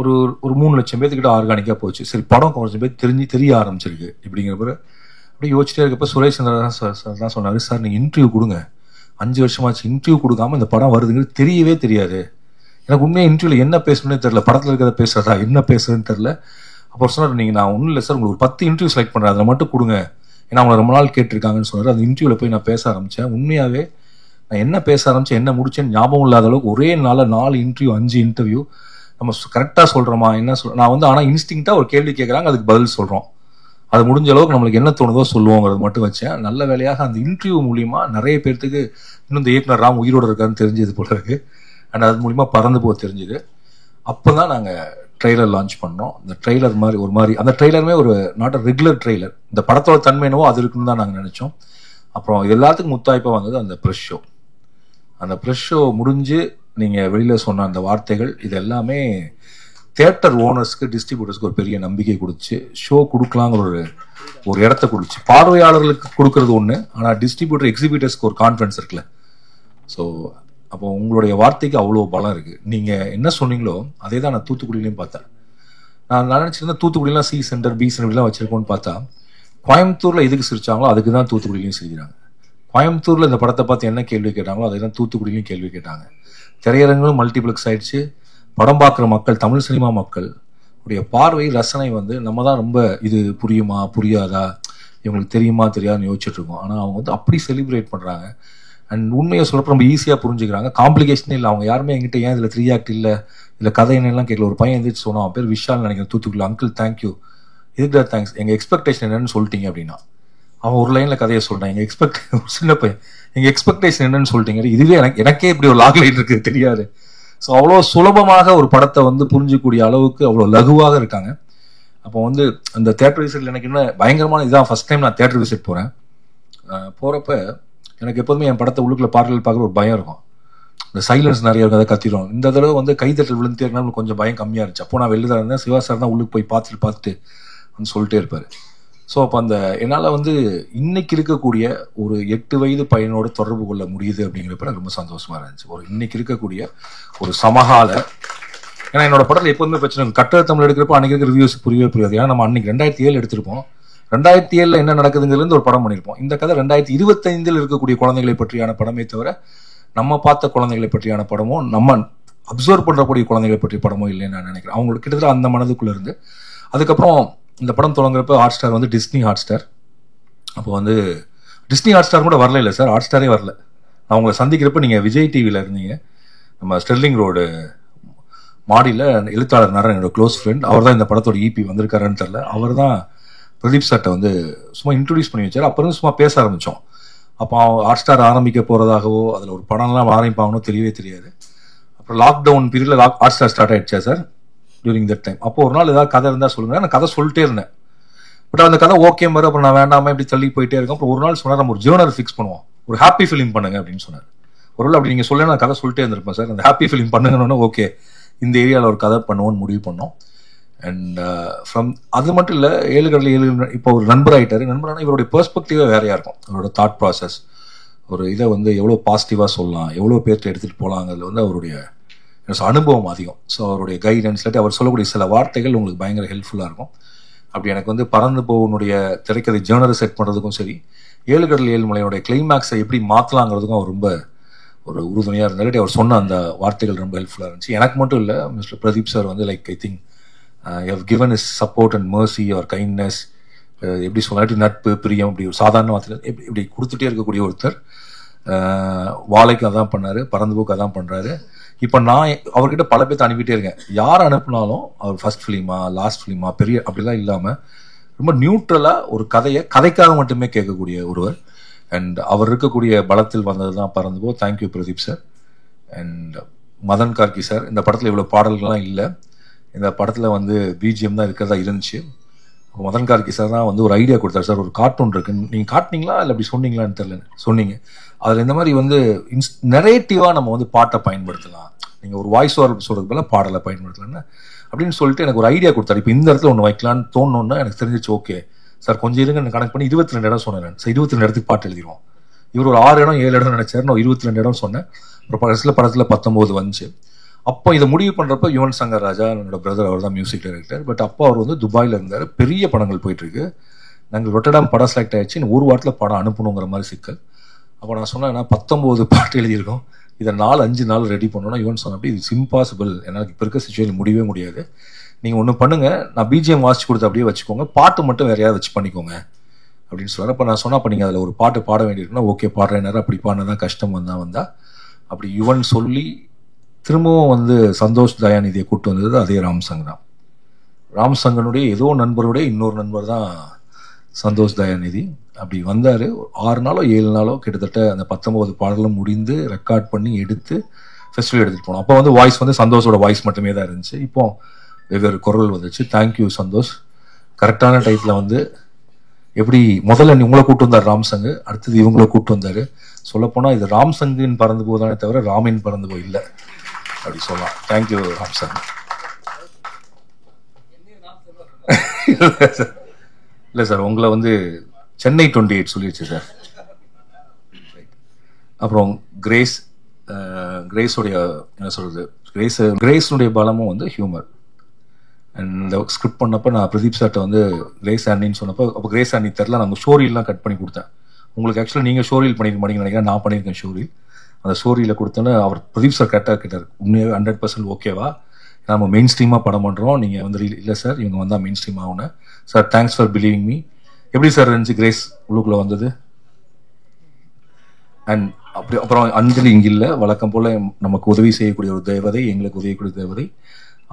ஒரு 3 லட்சம் பேர்த்துக்கிட்ட ஆர்கானிக்காக போச்சு. சரி படம் கொஞ்சம் பேர் தெரிய ஆரம்பிச்சிருக்கு இப்படிங்கிறப்ப அப்படியே யோசிச்சிட்டே இருக்கப்ப சுரேஷ் சந்திரா சார் தான் சொன்னார், சார் நீங்கள் இன்டர்வியூ கொடுங்க. 5 வருஷமாச்சு இன்டர்வியூ கொடுக்காம இந்த படம் வருதுங்கிறது தெரியவே தெரியாது. எனக்கு உண்மையாக இன்டர்வியூவில் என்ன பேசணுன்னே தெரில, படத்தில் இருக்கிறத பேசுறதா என்ன பேசுறதுன்னு தெரில. அப்புறம் சொன்னார், நீங்கள் நான் ஒன்றும் இல்லை சார், உங்களுக்கு ஒரு 10 இன்டர்வியூ செலக்ட் பண்ணுறேன், அதில் மட்டும் கொடுங்க, ஏன்னா அவங்க ரொம்ப நாள் கேட்டிருக்காங்கன்னு சொன்னார். அந்த இன்டர்வியூவில் போய் நான் பேச ஆரம்பித்தேன். உண்மையாகவே நான் என்ன பேச ஆரம்பித்தேன் என்ன முடிச்சேன்னு ஞாபகம் இல்லாத அளவுக்கு ஒரே நாளில் 4 இன்டர்வியூ 5 இன்டர்வியூ. நம்ம கரெக்டாக சொல்கிறோமா என்ன நான் வந்து ஆனால் இன்ஸ்டிங்க்டாக ஒரு கேள்வி கேட்குறாங்க, அதுக்கு பதில் சொல்கிறோம். அது முடிஞ்ச அளவுக்கு நம்மளுக்கு என்ன தோணுதோ சொல்லுவோங்கிறது மட்டும் வச்சேன். நல்ல வேலையாக அந்த இன்டர்வியூ மூலிமா நிறைய பேர்த்துக்கு இன்னும் இந்த இயக்குனர் ராம் உயிரோடு இருக்காருன்னு தெரிஞ்சது போல இருக்கு. அண்ட் அது மூலிமா பறந்து போக தெரிஞ்சுது. அப்போ தான் நாங்கள் ட்ரெய்லர் லான்ச் பண்ணோம். இந்த ட்ரெய்லர் மாதிரி ஒரு மாதிரி அந்த ட்ரெய்லருமே ஒரு நாட் அ ரெகுலர் ட்ரெய்லர், இந்த படத்தோட தன்மை என்னவோ அது இருக்குன்னு தான் நாங்கள் நினச்சோம். அப்புறம் எல்லாத்துக்கும் முத்தாய்ப்பாக வந்தது அந்த ப்ரெஷ் ஷோ. அந்த ப்ரெஷ் ஷோ முடிஞ்சு நீங்கள் வெளியில் சொன்ன அந்த வார்த்தைகள் இது எல்லாமே தியேட்டர் ஓனர்ஸ்க்கு டிஸ்ட்ரிபியூட்டர்ஸ்க்கு ஒரு பெரிய நம்பிக்கை கொடுத்து ஷோ கொடுக்கலாங்கிற ஒரு இடத்த கொடுத்து, பார்வையாளர்களுக்கு கொடுக்கறது ஒன்று, ஆனால் டிஸ்ட்ரிபியூட்டர் எக்ஸிபியூட்டர்ஸ்க்கு ஒரு கான்ஃபிடன்ஸ் இருக்குல்ல. ஸோ அப்போ உங்களுடைய வார்த்தைக்கு அவ்வளோ பலம் இருக்குது. நீங்கள் என்ன சொன்னீங்களோ அதே தான் நான் தூத்துக்குடியிலையும் பார்த்தேன். நான் நினச்சிருந்தேன் தூத்துக்குடியெலாம் சி சென்டர் பி சென்டர்லாம் வச்சுருக்கோன்னு பார்த்தா கோயம்புத்தூரில் எதுக்கு சிரிச்சாங்களோ அதுக்கு தான் தூத்துக்குடியிலையும் சிரிக்கிறாங்க. கோயம்புத்தூரில் இந்த படத்தை பார்த்து என்ன கேள்வி கேட்டாங்களோ அதை தான் தூத்துக்குடியிலையும் கேள்வி கேட்டாங்க. திரையரங்களும் மல்டிப்ளெக்ஸ் ஆயிடுச்சு. படம் பார்க்குற மக்கள், தமிழ் சினிமா மக்கள் உடைய பார்வை ரசனை வந்து நம்ம தான் ரொம்ப இது புரியுமா புரியாதா, இவங்களுக்கு தெரியுமா தெரியாதுன்னு யோசிச்சுட்டு இருக்கோம். ஆனால் அவங்க வந்து அப்படி செலிப்ரேட் பண்ணுறாங்க. அண்ட் உண்மையை சொல்கிறப்ப ரொம்ப ஈஸியாக புரிஞ்சுக்கிறாங்க. காம்ப்ளிகேஷனே இல்லை. அவங்க யாருமே என்கிட்ட ஏன் இதில் 3 ஆக்ட் இல்லை, இல்லை கதை என்னெல்லாம் கேட்கல. ஒரு பையன் எழுந்திரிச்சு சொன்னான், அவன் பேர் விஷால் நினைக்கிறேன், தூத்துக்குள்ள. அங்கிள் தேங்க்யூ, இதுக்கு தேங்க்ஸ், எங்கள் எக்ஸ்பெக்டேஷன் என்னன்னு சொல்லிட்டீங்க அப்படின்னா. அவன் ஒரு லைனில் கதையை சொல்கிறான், சின்ன பையன், எங்கள் எக்ஸ்பெக்டேஷன் என்னன்னு சொல்லிட்டீங்க. இதுவே எனக்கே இப்படி ஒரு லாக் லைட் இருக்குது தெரியாது. ஸோ அவ்வளோ சுலபமாக ஒரு படத்தை வந்து புரிஞ்சிக்கூடிய அளவுக்கு அவ்வளோ லகுவாக இருக்காங்க. அப்போ வந்து அந்த தேட்டர் விசிட்டில் எனக்கு என்ன பயங்கரமான இதான் ஃபர்ஸ்ட் டைம் நான் தேட்டர் விசிட் போகிறேன். போகிறப்ப எனக்கு எப்போதுமே என் படத்தை உள்ளுக்குள்ள பாடல்கள் பார்க்குற ஒரு பயம் இருக்கும். இந்த சைலன்ஸ் நிறைய இருக்கும், அதை கத்திடும். இந்த தடவை வந்து கைத்தட்டல் விழுந்துட்டே இருந்தாலும் கொஞ்சம் பயம் கம்மியாக இருந்துச்சு. அப்போ நான் வெளில தான் இருந்தேன். சிவா சார் தான் உள்ளுக்கு போய் பார்த்துட்டு வந்து சொல்லிட்டே இருப்பார். ஸோ அப்போ அந்த என்னால் வந்து இன்னைக்கு இருக்கக்கூடிய ஒரு 8 வயது பையனோட தொடர்பு கொள்ள முடியுது அப்படிங்கிறப்ப எனக்கு ரொம்ப சந்தோஷமாக இருந்துச்சு. ஒரு இன்னைக்கு இருக்கக்கூடிய ஒரு சமகால, ஏன்னா என்னோட படத்தில் எப்போதுமே பிரச்சனை கட்டட தமிழ் எடுக்கிறப்போ அன்னைக்கு இருக்கிற ரிவ்யூஸ் புரியாது. ஏன்னா நம்ம அன்னைக்கு 2007 எடுத்திருப்போம். 2007 என்ன நடக்குதுங்கிறது ஒரு படம் பண்ணியிருப்போம். இந்த கதை 2025 இருக்கக்கூடிய குழந்தைகளை பற்றியான படமே தவிர நம்ம பார்த்த குழந்தைகளை பற்றியான படமோ நம்ம அப்சர்வ் பண்ணுறக்கூடிய குழந்தைகளை பற்றிய படமோ இல்லைன்னு நான் நினைக்கிறேன். அவங்களுக்கு கிட்டத்தட்ட அந்த மனதுக்குள்ள இருந்து அதுக்கப்புறம் இந்த படம் தொடங்குறப்ப ஹாட் ஸ்டார் வந்து டிஸ்னி ஹாட் ஸ்டார். அப்போ வந்து டிஸ்னி ஹாட் ஸ்டார் கூட வரல இல்லை சார், ஹாட் ஸ்டாரே வரல. நான் உங்களை சந்திக்கிறப்ப நீங்கள் விஜய் டிவியில் இருந்தீங்க. நம்ம ஸ்டெர்லிங் ரோடு மாடியில் எழுத்தாளர் நரன், என்னோட க்ளோஸ் ஃப்ரெண்ட், அவர் தான் இந்த படத்தோட இபி வந்திருக்காருன்னு தெரில. அவர் தான் பிரதீப் சார்ட்டை வந்து சும்மா இன்ட்ரடியூஸ் பண்ணி வச்சார். அப்புறம் சும்மா பேச ஆரம்பித்தோம். அப்போ ஹாட் ஸ்டார் ஆரம்பிக்க போகிறதாகவோ அதில் ஒரு படம்லாம் ஆரம்பிப்பாங்கன்னு தெரியவே தெரியாது. அப்புறம் லாக்டவுன் பீரியடில் ஹாட் ஸ்டார் ஸ்டார்ட் ஆகிடுச்சா சார் டியூரிங் தட் டைம். அப்போ ஒரு நாள் ஏதாவது கதை இருந்தால் சொல்லுங்கள். நான் கதை சொல்லிட்டே இருந்தேன். பட் அந்த கதை ஓகே மாதிரி அப்புறம் நான் வேண்டாமல் இப்படி தள்ளி போயிட்டே இருக்கேன். அப்புறம் ஒரு நாள் சொன்னார், நம்ம ஒரு ஜேர்னர் ஃபிக்ஸ் பண்ணுவோம், ஒரு ஹாப்பி ஃபிலிம் பண்ணுங்க அப்படின்னு சொன்னார். ஒரு நாள் அப்படி நீங்கள் சொல்ல நான் கதை சொல்லிட்டே இருந்திருப்பேன் சார். அந்த ஹாப்பி ஃபிலிம் பண்ணுங்கன்னு ஓகே இந்த ஏரியாவில் ஒரு கதை பண்ணுவோன்னு முடிவு பண்ணோம். அண்ட் ஃப்ரம் அது மட்டும் இல்லை, 7 கடல் 7 இப்போ ஒரு நண்பர் ஆகிட்டார். நண்பரான இவருடைய பெர்ஸ்பெக்டிவே வேறையாக இருக்கும். அவரோட தாட் ப்ராசஸ், ஒரு இதை வந்து எவ்வளோ பாசிட்டிவாக சொல்லலாம், எவ்வளோ பேர்கிட்ட எடுத்துகிட்டு போகலாங்கிறது வந்து அவருடைய அனுபவம் அதிகம். ஸோ அவருடைய கைடன்ஸ் இல்லாட்டி அவர் சொல்லக்கூடிய சில வார்த்தைகள் உங்களுக்கு பயங்கர ஹெல்ப்ஃபுல்லாக இருக்கும். அப்படி எனக்கு வந்து பறந்து போவனுடைய திரைக்கதை ஜேர்னரை செட் பண்ணுறதுக்கும் சரி, 7 கடல் 7 மலையோடைய கிளைமேக்ஸை எப்படி மாற்றலாங்கிறதுக்கும் அவர் ரொம்ப ஒரு உறுதுணையாக இருந்தார். அவர் சொன்ன அந்த வார்த்தைகள் ரொம்ப ஹெல்ப்ஃபுல்லாக இருந்துச்சு. எனக்கு மட்டும் இல்லை, மிஸ்டர் பிரதீப் சார் வந்து like I think you have given his support and mercy or kindness, எப்படி சொல்லாட்டி நட்பு பிரியம், இப்படி ஒரு சாதாரண வார்த்தைகள் இப்படி கொடுத்துட்டே இருக்கக்கூடிய ஒருத்தர். வாழைக்கு அதான் பண்ணார், பறந்துபோக்கு அதான் பண்ணுறாரு. இப்போ நான் அவர்கிட்ட பல பேர்த்த அனுப்பிட்டே இருக்கேன். யார் அனுப்புனாலும் அவர் ஃபர்ஸ்ட் ஃபிலிமா லாஸ்ட் ஃபிலிமா பெரிய அப்படிலாம் இல்லாமல் ரொம்ப நியூட்ரலாக ஒரு கதையை கதைக்காக மட்டுமே கேட்கக்கூடிய ஒருவர். அண்ட் அவர் இருக்கக்கூடிய பலத்தில் வந்தது தான் Paranthu Po. Thank you Pradeep sir. And Madan Gargi sir, இந்த படத்தில் இவ்வளோ பாடல்கள்லாம் இல்லை, இந்த படத்தில் வந்து பிஜிஎம் தான் இருக்கிறதா இருந்துச்சு. மதன் கார்கி சார் தான் வந்து ஒரு ஐடியா கொடுத்தாரு. சார் ஒரு கார்ட்டூன் இருக்கு, நீங்கள் காட்டினீங்களா இல்லை அப்படி சொன்னீங்களான்னு தெரியல, சொன்னீங்க. அதில் இந்த மாதிரி வந்து நரேட்டிவாக நம்ம வந்து பாட்டை பயன்படுத்தலாம், நீங்கள் ஒரு வாய்ஸ் ஓவர் சொல்கிறது போல பாடலை பயன்படுத்தலாம்னு அப்படின்னு சொல்லிட்டு எனக்கு ஒரு ஐடியா கொடுத்தாரு. இப்போ இந்த இடத்துல ஒன்று வைக்கலான்னு தோணுன்னா எனக்கு தெரிஞ்சிச்சு. ஓகே சார் கொஞ்சம் இருங்க, கனெக்ட் பண்ணி 22 இடம் சொன்னேன் சார். 22 இடத்துக்கு பாட்டு எழுதிடுவோம். இவர் ஒரு 6 இடம் 7 இடம் நினைச்சாரு, நான் 22 இடம் சொன்னேன். அப்புறம் சில படத்தில் 19 வந்துச்சு. அப்போ இதை முடிவு பண்ணுறப்ப யுவன் சங்கர் ராஜா என்னோட பிரதர், அவர் தான் மியூசிக் டைரக்டர். பட் அப்போ அவர் வந்து துபாயில் இருந்தார், பெரிய படங்கள் போயிட்டுருக்கு. நாங்கள் ரொட்டடாம் படம் செலக்ட் ஆகிடுச்சு, இன்னும் ஒரு வாரத்தில் படம் அனுப்பணுங்கிற மாதிரி சிக்கல். அப்போ நான் சொன்னேன் 19 பாட்டு எழுதியிருக்கோம், இதை 4-5 நாள் ரெடி பண்ணோன்னா யுவன் சொன்ன அப்படி இது இம்பாசிபிள், எனக்கு இப்போ இருக்க சுச்சுவேஷன் முடியவே முடியாது, நீங்கள் ஒன்று பண்ணுங்கள், நான் பிஜிஎம் வாசிச்சு கொடுத்து அப்படியே வச்சுக்கோங்க, பாட்டு மட்டும் வேற யாராவது வச்சு பண்ணிக்கோங்க அப்படின்னு சொல்கிறார். அப்போ நான் சொன்னேன், அப்போ நீங்கள் அதில் ஒரு பாட்டு பாட வேண்டியிருக்குன்னா ஓகே பாடுறேன், அப்படி பாடினதான் கஷ்டம் வந்தா அப்படி யுவன் சொல்லி திரும்பவும் வந்து சந்தோஷ் தயாநிதியை கூப்பிட்டு வந்தது அதே ராம்சங் தான். ராம்சங்கனுடைய ஏதோ நண்பருடைய இன்னொரு நண்பர் தான் சந்தோஷ் தயாநிதி. அப்படி வந்தார். 6 நாளோ 7 நாளோ கிட்டத்தட்ட அந்த 19 பாடலும் முடிந்து ரெக்கார்ட் பண்ணி எடுத்து ஃபெஸ்டிவல் எடுத்துகிட்டு போனோம். அப்போ வந்து வாய்ஸ் வந்து சந்தோஷோட வாய்ஸ் மட்டுமே தான் இருந்துச்சு. இப்போ வெவ்வேறு குரல் வந்துச்சு. தேங்க்யூ சந்தோஷ். கரெக்டான டைத்தில் வந்து எப்படி முதல்ல உங்களை கூப்பிட்டு வந்தார் ராம்சங்கு, அடுத்தது இவங்களை கூப்பிட்டு வந்தார். சொல்லப்போனால் இது ராம்சங்கின் பறந்து போதானே தவிர ராமின் பறந்து போய் இல்லை அப்படி சொல்லலாம். தேங்க்யூ ராம்சங். இல்லை சார், உங்களை வந்து சென்னை 28 சொல்லிடுச்சு சார். அப்புறம் கிரேஸோடைய என்ன சொல்றது, கிரேஸுடைய பலமும் வந்து ஹியூமர். அண்ட் இந்த ஸ்கிரிப்ட் பண்ணப்போ நான் பிரதீப் சார்ட்ட வந்து கிரேஸ் ஆண்டின்னு சொன்னப்போ, அப்போ கிரேஸ் ஆண்டி தெரில, நாங்கள் ஷோரீல்லாம் கட் பண்ணி கொடுத்தேன். உங்களுக்கு ஆக்சுவலாக நீங்கள் ஷோரீல் பண்ணிருக்க மாட்டீங்கன்னு நினைக்கிறேன், நான் பண்ணியிருக்கேன் ஷோரீல். அந்த ஸ்டோரியில் கொடுத்தோன்னே அவர் பிரதீப் சார் கரெக்டாக கேட்டார், உண்மையாக 100% ஓகேவா, நம்ம மெயின் ஸ்ட்ரீமாக படம் பண்ணுறோம், நீங்கள் வந்து இல்லை சார் இவங்க வந்தால் மெயின் ஸ்ட்ரீம் ஆகுன்னு. Sir thanks for believing me, எப்படி சார் இருந்துச்சு கிரேஸ் உள்ளுக்குள்ள வந்தது? அண்ட் அப்புறம் அஞ்சலி இங்க இல்ல, வழக்கம் போல நமக்கு உதவி செய்யக்கூடிய ஒரு தேவதை, எங்களுக்கு உதவிக்கூடிய தேவதை,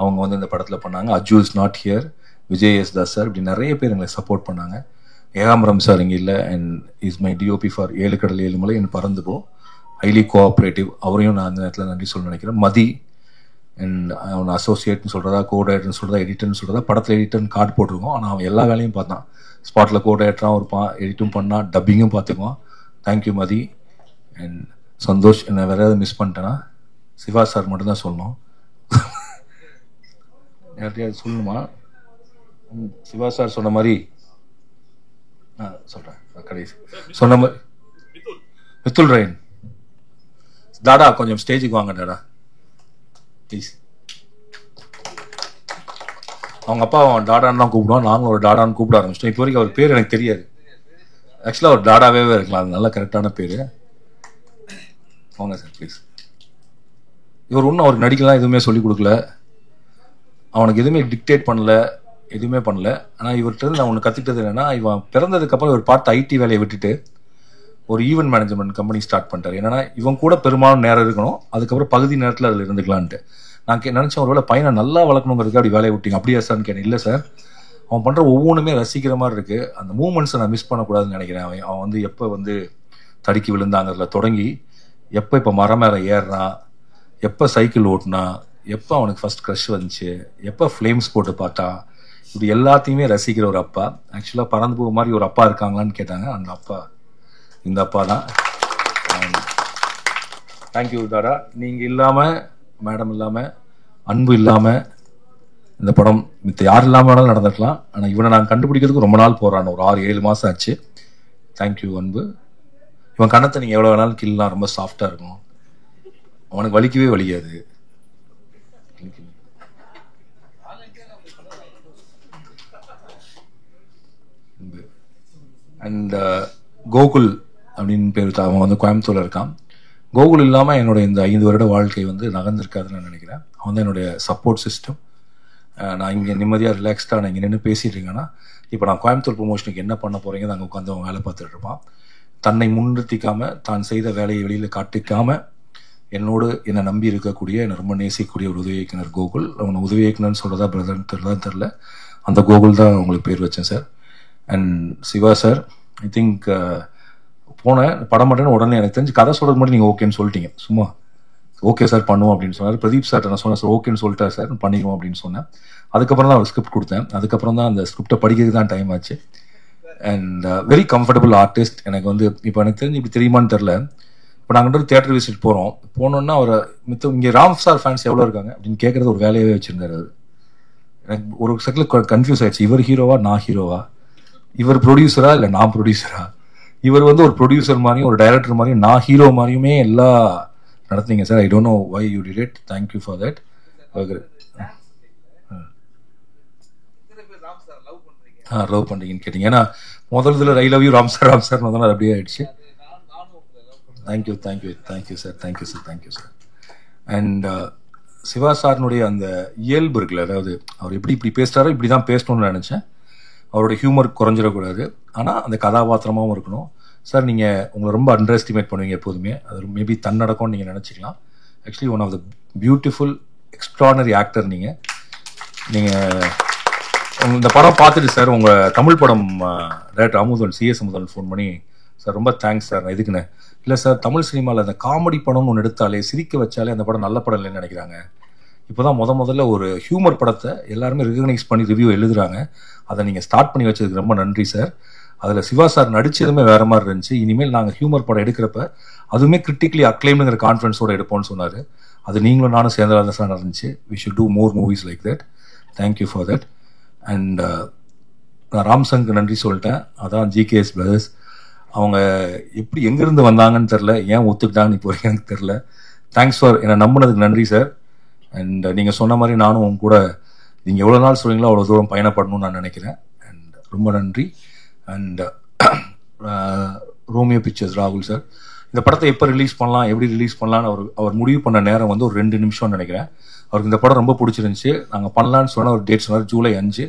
அவங்க வந்து இந்த படத்துல பண்ணாங்க. Aju is not here, Vijay S Das sir, இப்படி நிறைய பேர் எங்களை சப்போர்ட் பண்ணாங்க. ஏகாம்பரம் சார் இங்க இல்ல, and is my DOP for 7 கடல் 7 மலை என் பறந்து போ, ஹைலி கோஆப்ரேட்டிவ், அவரையும் நான் அந்த நேரத்தில் நன்றி சொல்ல நினைக்கிறேன். மதி அண்ட் அவன் அசோசியேட்னு சொல்றதா, கோடைரக்டர்னு சொல்றதா, எடிட்டர்னு சொல்றதா, படத்தில் எடிட்டர்னு கார்டு போட்டிருக்கோம். ஆனால் அவன் எல்லா வேலையும் பார்த்தான். ஸ்பாட்டில் கோடைரக்டராகவும் இருப்பான், எடிட்டும் பண்ணான், டப்பிங்கும் பார்த்துக்குவான். தேங்க்யூ மதி. அண்ட் சந்தோஷ். என்ன வேற ஏதாவது மிஸ் பண்ணிட்டேன்னா சிவா சார் மட்டும்தான் சொல்லணும். யார்ட்டையாவது சொல்லணுமா? சிவா சார் சொன்ன மாதிரி சொல்றேன் கடைசி சொன்ன மாதிரி மித்துல் ரெயின். டாடா கொஞ்சம் ஸ்டேஜுக்கு வாங்க டாடா ப்ளீஸ். அவங்க அப்பா அவன் டாடான்னு தான் கூப்பிடுவான், நாங்களும் ஒரு டாடான்னு கூப்பிட ஆரம்பிச்சிட்டோம். இப்போ வரைக்கும் அவர் பேர் எனக்கு தெரியாது. ஆக்சுவலாக அவர் டாடாவே இருக்கலாம், அது நல்ல கரெக்டான பேர். வாங்க சார் ப்ளீஸ். இவர் ஒன்றும் அவருக்கு நடிக்கலாம் எதுவுமே சொல்லிக் கொடுக்கல, அவனுக்கு எதுவுமே டிக்டேட் பண்ணல, எதுவுமே பண்ணல. ஆனால் இவர்கிட்ட நான் ஒன்று கற்றுக்கிட்டது என்னன்னா, இவன் பிறந்ததுக்கப்புறம் இவர் பார்த்து ஐடி வேலையை விட்டுட்டு ஒரு ஈவெண்ட் மேனேஜ்மெண்ட் கம்பெனி ஸ்டார்ட் பண்ணிட்டார். என்னன்னா இவன் கூட பெரும்பாலும் நேரம் இருக்கணும், அதுக்கப்புறம் பகுதி நேரத்தில் அதில் இருந்துக்கலான்ட்டு. நான் நினச்சேன் ஒரு வேளை பையனை நல்லா வளர்க்கணுங்கிறதுக்கு அப்படி வேலையை விட்டீங்க. அப்படியா சார்னு கேட்டேன். இல்லை சார், அவன் பண்ணுற ஒவ்வொன்றுமே ரசிக்கிற மாதிரி இருக்குது, அந்த மூமெண்ட்ஸை நான் மிஸ் பண்ணக்கூடாதுன்னு நினைக்கிறேன். அவன் வந்து எப்போ வந்து தடுக்கி விழுந்தாங்கிறதுல தொடங்கி எப்போ இப்போ மரம் மேலே ஏறுறான், எப்போ சைக்கிள் ஓட்டினா, எப்போ அவனுக்கு ஃபர்ஸ்ட் க்ரஷ் வந்துச்சு, எப்போ ஃப்ளேம்ஸ் போட்டு பார்த்தா, இப்படி எல்லாத்தையுமே ரசிக்கிற ஒரு அப்பா. ஆக்சுவலாக பறந்து போக மாதிரி ஒரு அப்பா இருக்காங்களான்னு கேட்டாங்க. அந்த அப்பா இந்த அப்பா தான். தேங்க்யூ டாடா. நீங்கள் இல்லாமல், மேடம் இல்லாமல், அன்பு இல்லாமல் இந்த படம் மித்த யார் இல்லாமல் நடந்துக்கலாம். ஆனால் இவனை நான் கண்டுபிடிக்கிறதுக்கு ரொம்ப நாள் போகிறான், ஒரு 6-7 மாதம் ஆச்சு. தேங்க்யூ அன்பு. இவன் கணத்தை நீங்கள் எவ்வளோ வேணாலும் கில்லாம், ரொம்ப சாஃப்டாக இருக்கும், அவனுக்கு வலிக்கவே வலிக்காது. அண்ட் கோகுல் அப்படின்னு பேர், அவன் வந்து கோயம்புத்தூர்ல இருக்கான். கோகுல் இல்லாமல் என்னோட இந்த 5 வருட வாழ்க்கை வந்து நகர்ந்திருக்காதுன்னு நான் நினைக்கிறேன். அவன் தான் என்னுடைய சப்போர்ட் சிஸ்டம். நான் இங்கே நிம்மதியாக ரிலாக்ஸ்டாக நான் இங்கே நின்று பேசிட்டு இருக்கேன்னா, இப்போ நான் கோயம்புத்தூர் ப்ரொமோஷனுக்கு என்ன பண்ண போறீங்க அங்கே உட்காந்து அவன் வேலை பார்த்துட்டு இருப்பான். தன்னை முன்னிறுத்திக்காம, தான் செய்த வேலையை வெளியில் காட்டிக்காம என்னோடு என்னை நம்பி இருக்கக்கூடிய, என்னை ரொம்ப நேசிக்கக்கூடிய ஒரு உதவி இயக்குனர் கோகுல். அவனை உதவி இயக்குனர்னு சொல்றதா பிரதர்ன்னு தெரில, அந்த கோகுல் தான் உங்களுக்கு பேர் வச்சேன் sir. And Siva sir, I think போனேன் படம் மட்டும் உடனே எனக்கு தெரிஞ்சு கதை சொல்றது மட்டும் நீங்கள் ஓகேன்னு சொல்லிட்டீங்க. சும்மா ஓகே சார் பண்ணுவோம் அப்படின்னு சொன்னார். பிரதீப் சார் நான் சொன்னேன் சார் ஓகேன்னு சொல்லிட்டார் சார், பண்ணிடுவோம் அப்படின்னு சொன்னேன். அதுக்கப்புறம் தான் அவர் ஸ்கிரிப்ட் கொடுத்தேன். அதுக்கப்புறம் தான் அந்த ஸ்கிரிப்டை படிக்கிறதுக்கு தான் டைம் ஆச்சு. And very comfortable artist. எனக்கு வந்து இப்போ எனக்கு தெரிஞ்சு இப்படி தெரியுமான்னு தெரில, இப்போ நாங்கள் ஒரு தியேட்டர் விசிட் போனோன்னா அவரை இங்கே ராம் சார் ஃபேன்ஸ் எவ்வளோ இருக்காங்க அப்படின்னு கேட்கறது ஒரு வேலையாகவே வச்சிருந்தாரு அவர். எனக்கு ஒரு செகண்ட் கன்ஃபியூஸ் ஆயிடுச்சு, இவர் ஹீரோவா நான் ஹீரோவா, இவர் ப்ரொடியூசரா இல்லை நான் ப்ரொடியூசரா. இவர் வந்து ஒரு ப்ரொடியூசர் மாதிரியும் ஒரு டைரக்டர் மாதிரியும் நான் ஹீரோ மாதிரியுமே எல்லாம் நடத்துனீங்க sir. I don't know why you did it. Thank you for that. Love பண்ணுறீங்கன்னு கேட்டீங்க. ஏன்னா முதல் இதில் I love you Ram sir முதல்ல அது அப்படியே ஆயிடுச்சு. Thank you sir. அண்ட் சிவா சார்னுடைய அந்த இயல்பு இருக்குல்ல, அதாவது அவர் இப்படி பேசுறாரோ இப்படி தான் பேசணும்னு நினச்சேன். அவருடைய ஹியூமர் குறைஞ்சிடக்கூடாது, ஆனால் அந்த கதாபாத்திரமாகவும் இருக்கணும். சார் நீங்கள் உங்களை ரொம்ப அண்டர் எஸ்டிமேட் பண்ணுவீங்க எப்போதுமே, அது மேபி தன்னடக்கம்னு நீங்கள் நினச்சிக்கலாம். Actually one of the beautiful extraordinary actor நீங்கள். இந்த படம் பார்த்துட்டு சார் உங்கள் Tamil Padam director Amudhan CS Amudhan phone பண்ணி, சார் ரொம்ப தேங்க்ஸ் சார், நான் எதுக்குன்னு இல்லை சார், தமிழ் சினிமாவில் அந்த காமெடி படம்னு ஒன்று எடுத்தாலே சிரிக்க வச்சாலே அந்த படம் நல்ல படம் இல்லைன்னு நினைக்கிறாங்க. இப்போ தான் முதல்ல ஒரு ஹியூமர் படத்தை எல்லாருமே ரெகக்னைஸ் பண்ணி ரிவ்யூ எழுதுறாங்க. அதை நீங்கள் ஸ்டார்ட் பண்ணி வச்சதுக்கு ரொம்ப நன்றி சார். அதில் சிவா சார் நடிச்சதுமே வேற மாதிரி இருந்துச்சு. இனிமேல் நாங்கள் ஹியூமர் படம் எடுக்கிறப்ப அதுவுமே கிரிட்டிக்கலி அக்ளைம்ங்கிற கான்ஃபிடன்ஸோட எடுப்போம்னு சொன்னார். அது நீங்களும் நானும் சேர்ந்ததாக சார் நடந்துச்சு. We should do more movies like that. Thank you for that. And நான் ராம்சங்க்கு நன்றி சொல்லிட்டேன். அதான் GKS பிரதர்ஸ். அவங்க எப்படி எங்கேருந்து வந்தாங்கன்னு தெரில, ஏன் ஒத்துக்கிட்டாங்கன்னு இப்போ எனக்கு தெரில. தேங்க்ஸ் ஃபார் என்னை நம்பினதுக்கு நன்றி சார். அண்ட் நீங்கள் சொன்ன மாதிரி நானும் உங்க கூட நீங்கள் எவ்வளோ நாள் சொல்றீங்களோ அவ்வளோ தூரம் பயணப்படணும்னு நான் நினைக்கிறேன். அண்ட் ரொம்ப நன்றி. அண்ட் ரோமியோ பிக்சர்ஸ் ராகுல் சார், இந்த படத்தை எப்போ ரிலீஸ் பண்ணலாம், எப்படி ரிலீஸ் பண்ணலான்னு அவர் முடிவு பண்ண நேரம் வந்து ஒரு 2 நிமிஷம்னு நினைக்கிறேன். அவருக்கு இந்த படம் ரொம்ப பிடிச்சிருந்துச்சு. நாங்கள் பண்ணலான்னு சொன்ன ஒரு டேட் சொன்னார், ஜூலை 5.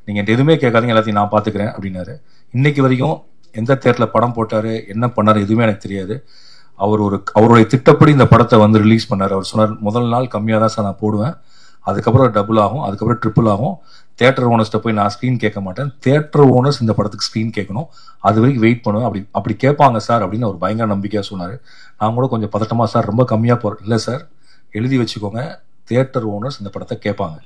நீங்கள் எதுவுமே கேட்காதீங்க, எல்லாத்தையும் நான் பார்த்துக்கிறேன் அப்படின்னாரு. இன்னைக்கு வரைக்கும் எந்த தேட்டரில் படம் போட்டார், என்ன பண்ணார் எதுவுமே எனக்கு தெரியாது. அவருடைய திட்டப்படி இந்த படத்தை வந்து ரிலீஸ் பண்ணார். அவர் சொன்னார், முதல் நாள் கம்மியாக தான் சார் நான் போடுவேன், அதுக்கப்புறம் டபுள் ஆகும், அதுக்கப்புறம் ட்ரிபிள் ஆகும். தேட்டர் ஓனர்ஸ்ட்ட போய் நான் ஸ்க்ரீன் கேட்க மாட்டேன், தேட்டர் ஓனர்ஸ் இந்த படத்துக்கு ஸ்க்ரீன் கேட்கணும், அது வரைக்கும் வெயிட் பண்ணுவேன், அப்படி கேட்பாங்க சார் அப்படின்னு அவர் பயங்கர நம்பிக்கையாக சொன்னார். நான் கூட கொஞ்சம் பதட்டமாக, சார் ரொம்ப கம்மியாக போகிறேன். இல்லை சார், எழுதி வச்சுக்கோங்க, தேட்டர் ஓனர்ஸ் இந்த படத்தை கேட்பாங்க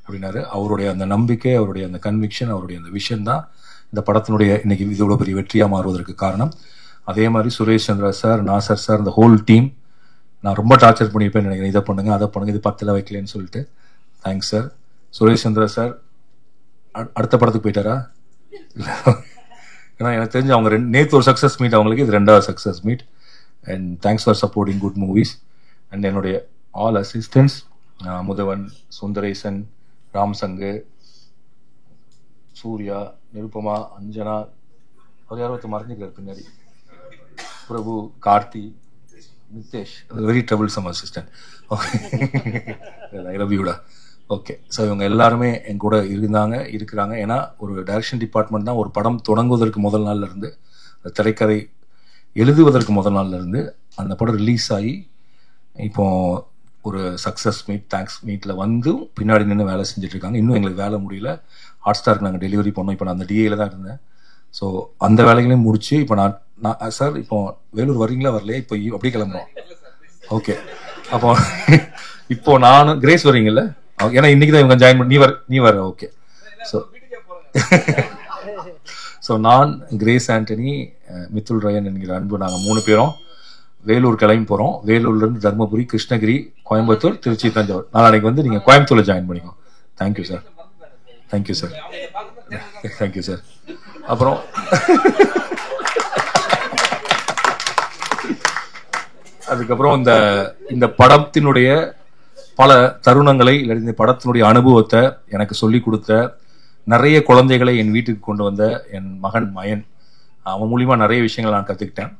அப்படின்னாரு. அவருடைய அந்த நம்பிக்கை, அவருடைய அந்த கன்விக்ஷன், அவருடைய அந்த விஷன் தான் இந்த படத்தினுடைய இன்னைக்கு இவ்வளோ பெரிய வெற்றியாக மாறுவதற்கு காரணம். அதே மாதிரி சுரேஷ் சந்திரா சார், நாசர் சார், இந்த ஹோல் டீம் நான் ரொம்ப டார்ச்சர் பண்ணியிருப்பேன் நினைக்கிறேன். இதை பண்ணுங்க, அதை பண்ணுங்க, இது 10ல் வைக்கலன்னு சொல்லிட்டு. Thanks sir. Suresh Chandra sir அடுத்த படத்துக்கு போயிட்டாரா? ஏன்னா எனக்கு தெரிஞ்சு அவங்க நேற்று ஒரு சக்ஸஸ் மீட், அவங்களுக்கு இது 2வது success meet. And thanks for supporting good movies. And என்னுடைய ஆல் அசிஸ்டன்ட்ஸ், முதவன், சுந்தரேசன், ராம் சங்கு, சூர்யா, நிருப்பமா, அஞ்சனா, அவர் யாரோ மறைஞ்சிக்கிறார் பின்னாடி, Prabhu, Karthi, Nitesh, very troublesome assistant. Okay, I love யூடா. ஓகே, ஸோ இவங்க எல்லாருமே என் கூட இருக்கிறாங்க. ஏன்னா ஒரு டைரக்ஷன் டிபார்ட்மெண்ட் தான் ஒரு படம் தொடங்குவதற்கு முதல் நாள்ல இருந்து, திரைக்கதை எழுதுவதற்கு முதல் நாள்ல இருந்து, அந்த படம் ரிலீஸ் ஆகி இப்போ ஒரு சக்ஸஸ் மீட், தேங்க்ஸ் மீட்டில் வந்து பின்னாடி நின்று வேலை செஞ்சுட்டு இருக்காங்க. இன்னும் எங்களுக்கு வேலை முடியல. ஹாட் ஸ்டாருக்கு நாங்கள் டெலிவரி பண்ணோம். இப்போ நான் அந்த டிஏல தான் இருந்தேன். ஸோ அந்த வேலைகளையும் முடிச்சு இப்போ நான் சார் இப்போ வேலூர் வரீங்களா? வரலையா? இப்போ அப்படியே கிளம்புறோம். ஓகே, அப்போ இப்போ நான் கிரேஸ் வரீங்கல்ல? ஏன்னா இன்னைக்கு தான் இவங்க ஜாயின் பண்ணி நீ வர. ஓகே, ஸோ நான், கிரேஸ் ஆண்டனி, மித்துல் ரயன் என்கிற அன்பு, நாங்கள் 3 பேரும் வேலூர் கிளம்பி போகிறோம். வேலூர்லேருந்து தர்மபுரி, கிருஷ்ணகிரி, கோயம்புத்தூர், திருச்சி, தஞ்சாவூர். நாளைக்கு வந்து நீங்கள் கோயம்புத்தூரில் ஜாயின் பண்ணிக்கோ. Thank you sir. Thank you sir. Thank you sir. அப்புறம் அதுக்கப்புறம் இந்த படத்தினுடைய பல தருணங்களை, இந்த படத்தினுடைய அனுபவத்தை எனக்கு சொல்லி கொடுத்த நிறைய குழந்தைகளை என் வீட்டுக்கு கொண்டு வந்த என் மகன் மயன், அவன் மூலியமா நிறைய விஷயங்கள் நான் கற்றுக்கிட்டேன்.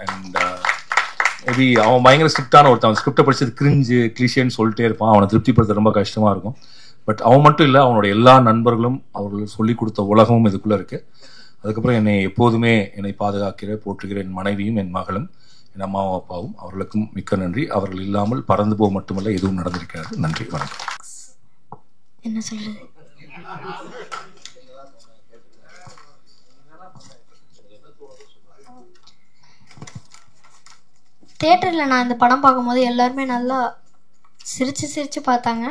அண்ட் மேபி அவன் பயங்கர ஸ்ட்ரிக்டான ஒருத்தன். அவன் ஸ்கிரிப்டை படிச்சது கிளிஷேன்னு சொல்லிட்டே இருப்பான். அவனை திருப்திப்படுத்த ரொம்ப கஷ்டமா இருக்கும். பட் அவன் மட்டும் இல்லை, அவனோட எல்லா நண்பர்களும், அவர்கள் சொல்லி கொடுத்த உலகமும் இதுக்குள்ள இருக்கு. அதுக்கப்புறம் என்னை பாதுகாக்கிற, போற்றுகிற என் மனைவியும் என் மகளும், என் அம்மாவும் அப்பாவும், அவர்களுக்கும் மிக்க நன்றி. அவர்கள் இல்லாமல் பறந்து போக மட்டுமல்ல, எதுவும் நடந்திருக்காது. நன்றி, வணக்கம். என்ன சொல்றது? தியேட்டரில் நான் இந்த படம் பார்க்கும்போது எல்லாருமே நல்லா சிரிச்சு பார்த்தாங்க.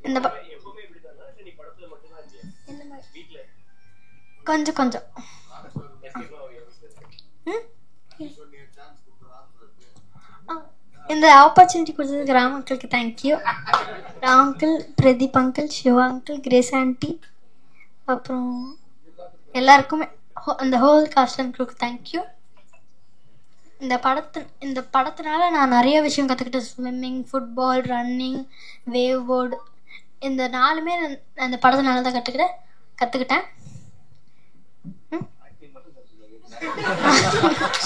இந்த கொஞ்சம் இந்த ஆப்பர்ச்சுனிட்டி கொடுத்ததுக்கு ராம் அங்கிளுக்கு thank you. Ram uncle, Pradeep uncle, Siva uncle, Grace aunty, அப்புறம் எல்லாருக்குமே, அந்த ஹோல் காஸ்ட் அண்ட் க்ரூக்கு தேங்க்யூ. இந்த படத்தினால நான் நிறைய விஷயம் கற்றுக்கிட்டேன். Swimming, football, running, wave board, இந்த 4மே நான் இந்த படத்தினால தான் கற்றுக்கிட்டேன்.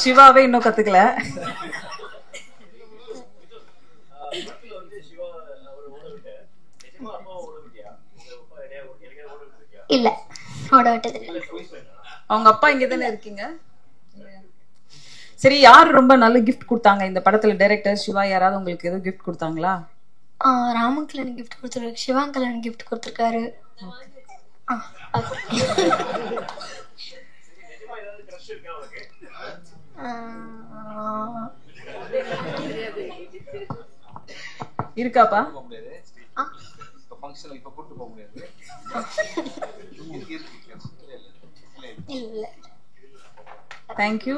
சிவாவே இன்னும் கற்றுக்கல. இல்ல, ஓட விட்டது இல்லை. அவங்க அப்பா இங்கே தானே இருக்கீங்க? சரி, யார் ரொம்ப நல்ல கிஃப்ட் கொடுத்தாங்க இந்த படத்துல? டைரக்டர் சிவா யாராவது உங்களுக்கு ஏதோ கிஃப்ட் கொடுத்தாங்களா? ராமங்கல் எனக்கு கிஃப்ட் கொடுத்துருக்காரு, சிவாங்கல் எனக்கு கிஃப்ட் கொடுத்துருக்காரு. இருக்காப்பா? இல்ல. தேங்க்யூ.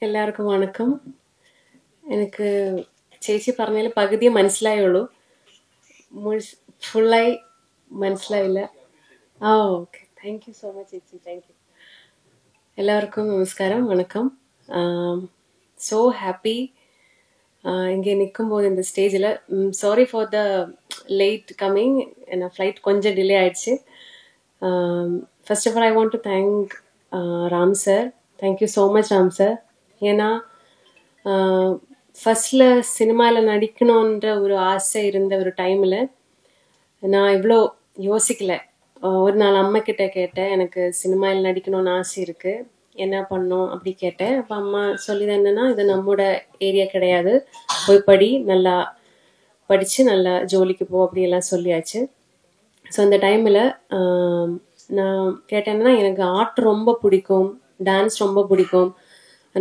എല്ലാവർക്കും വണക്കം. എനിക്ക് ചേച്ചി പറഞ്ഞതിൽ പകുതിയെ മനസ്സിലായുള്ളൂ, ഫുള്ളായി മനസ്സിലായില്ല. Okay, thank you so much ചേച്ചി, താങ്ക് യു. എല്ലാവർക്കും നമസ്കാരം, വണക്കം. ஸோ ஹாப்பி இங்கே நிற்கும்போது இந்த ஸ்டேஜில். Sorry for the late coming, என் ஃப்ளைட் கொஞ்சம் டிலே ஆயிடுச்சு. First of all I want to thank Ram sir. Thank you so much Ram sir. ஏன்னா ஃபர்ஸ்ட்ல சினிமாவில் நடிக்கணுன்ற ஒரு ஆசை இருந்த ஒரு டைமில் நான் இவ்வளோ யோசிக்கல. ஒரு நாள் அம்மா கிட்ட கேட்டேன், எனக்கு சினிமாவில் நடிக்கணும்னு ஆசை இருக்குது, என்ன பண்ணோம் அப்படி கேட்டேன். அப்போ அம்மா சொல்லிதான் என்னன்னா, இது நம்மளோட ஏரியா கிடையாது, போய் படி, நல்லா படித்து நல்லா ஜோலிக்கு போ அப்படியெல்லாம் சொல்லியாச்சு. ஸோ அந்த டைமில் நான் கேட்டேன்னா, எனக்கு ஆர்ட் ரொம்ப பிடிக்கும், டான்ஸ் ரொம்ப பிடிக்கும்,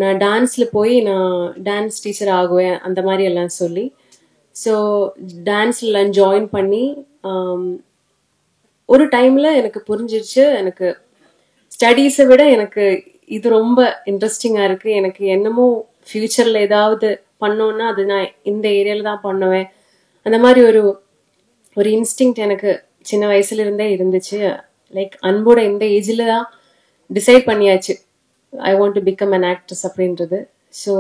நான் டான்ஸில் போய் நான் டான்ஸ் டீச்சர் ஆகுவேன் அந்த மாதிரி எல்லாம் சொல்லி. ஸோ டான்ஸ்லாம் ஜாயின் பண்ணி ஒரு டைமில் எனக்கு புரிஞ்சிருச்சு, எனக்கு ஸ்டடீஸை விட எனக்கு இது ரொம்ப இன்ட்ரெஸ்டிங்காக இருக்குது, எனக்கு என்னமோ ஃப்யூச்சரில் ஏதாவது பண்ணோன்னா அது நான் இந்த ஏரியாவில் தான் பண்ணுவேன். அந்த மாதிரி ஒரு இன்ஸ்டிங்க்ட் எனக்கு சின்ன வயசுலேருந்தே இருந்துச்சு. லைக் அன்போட இந்த ஏஜில் தான் டிசைட் பண்ணியாச்சு, ஐ want to become an actress அப்படின்றது. ஸோ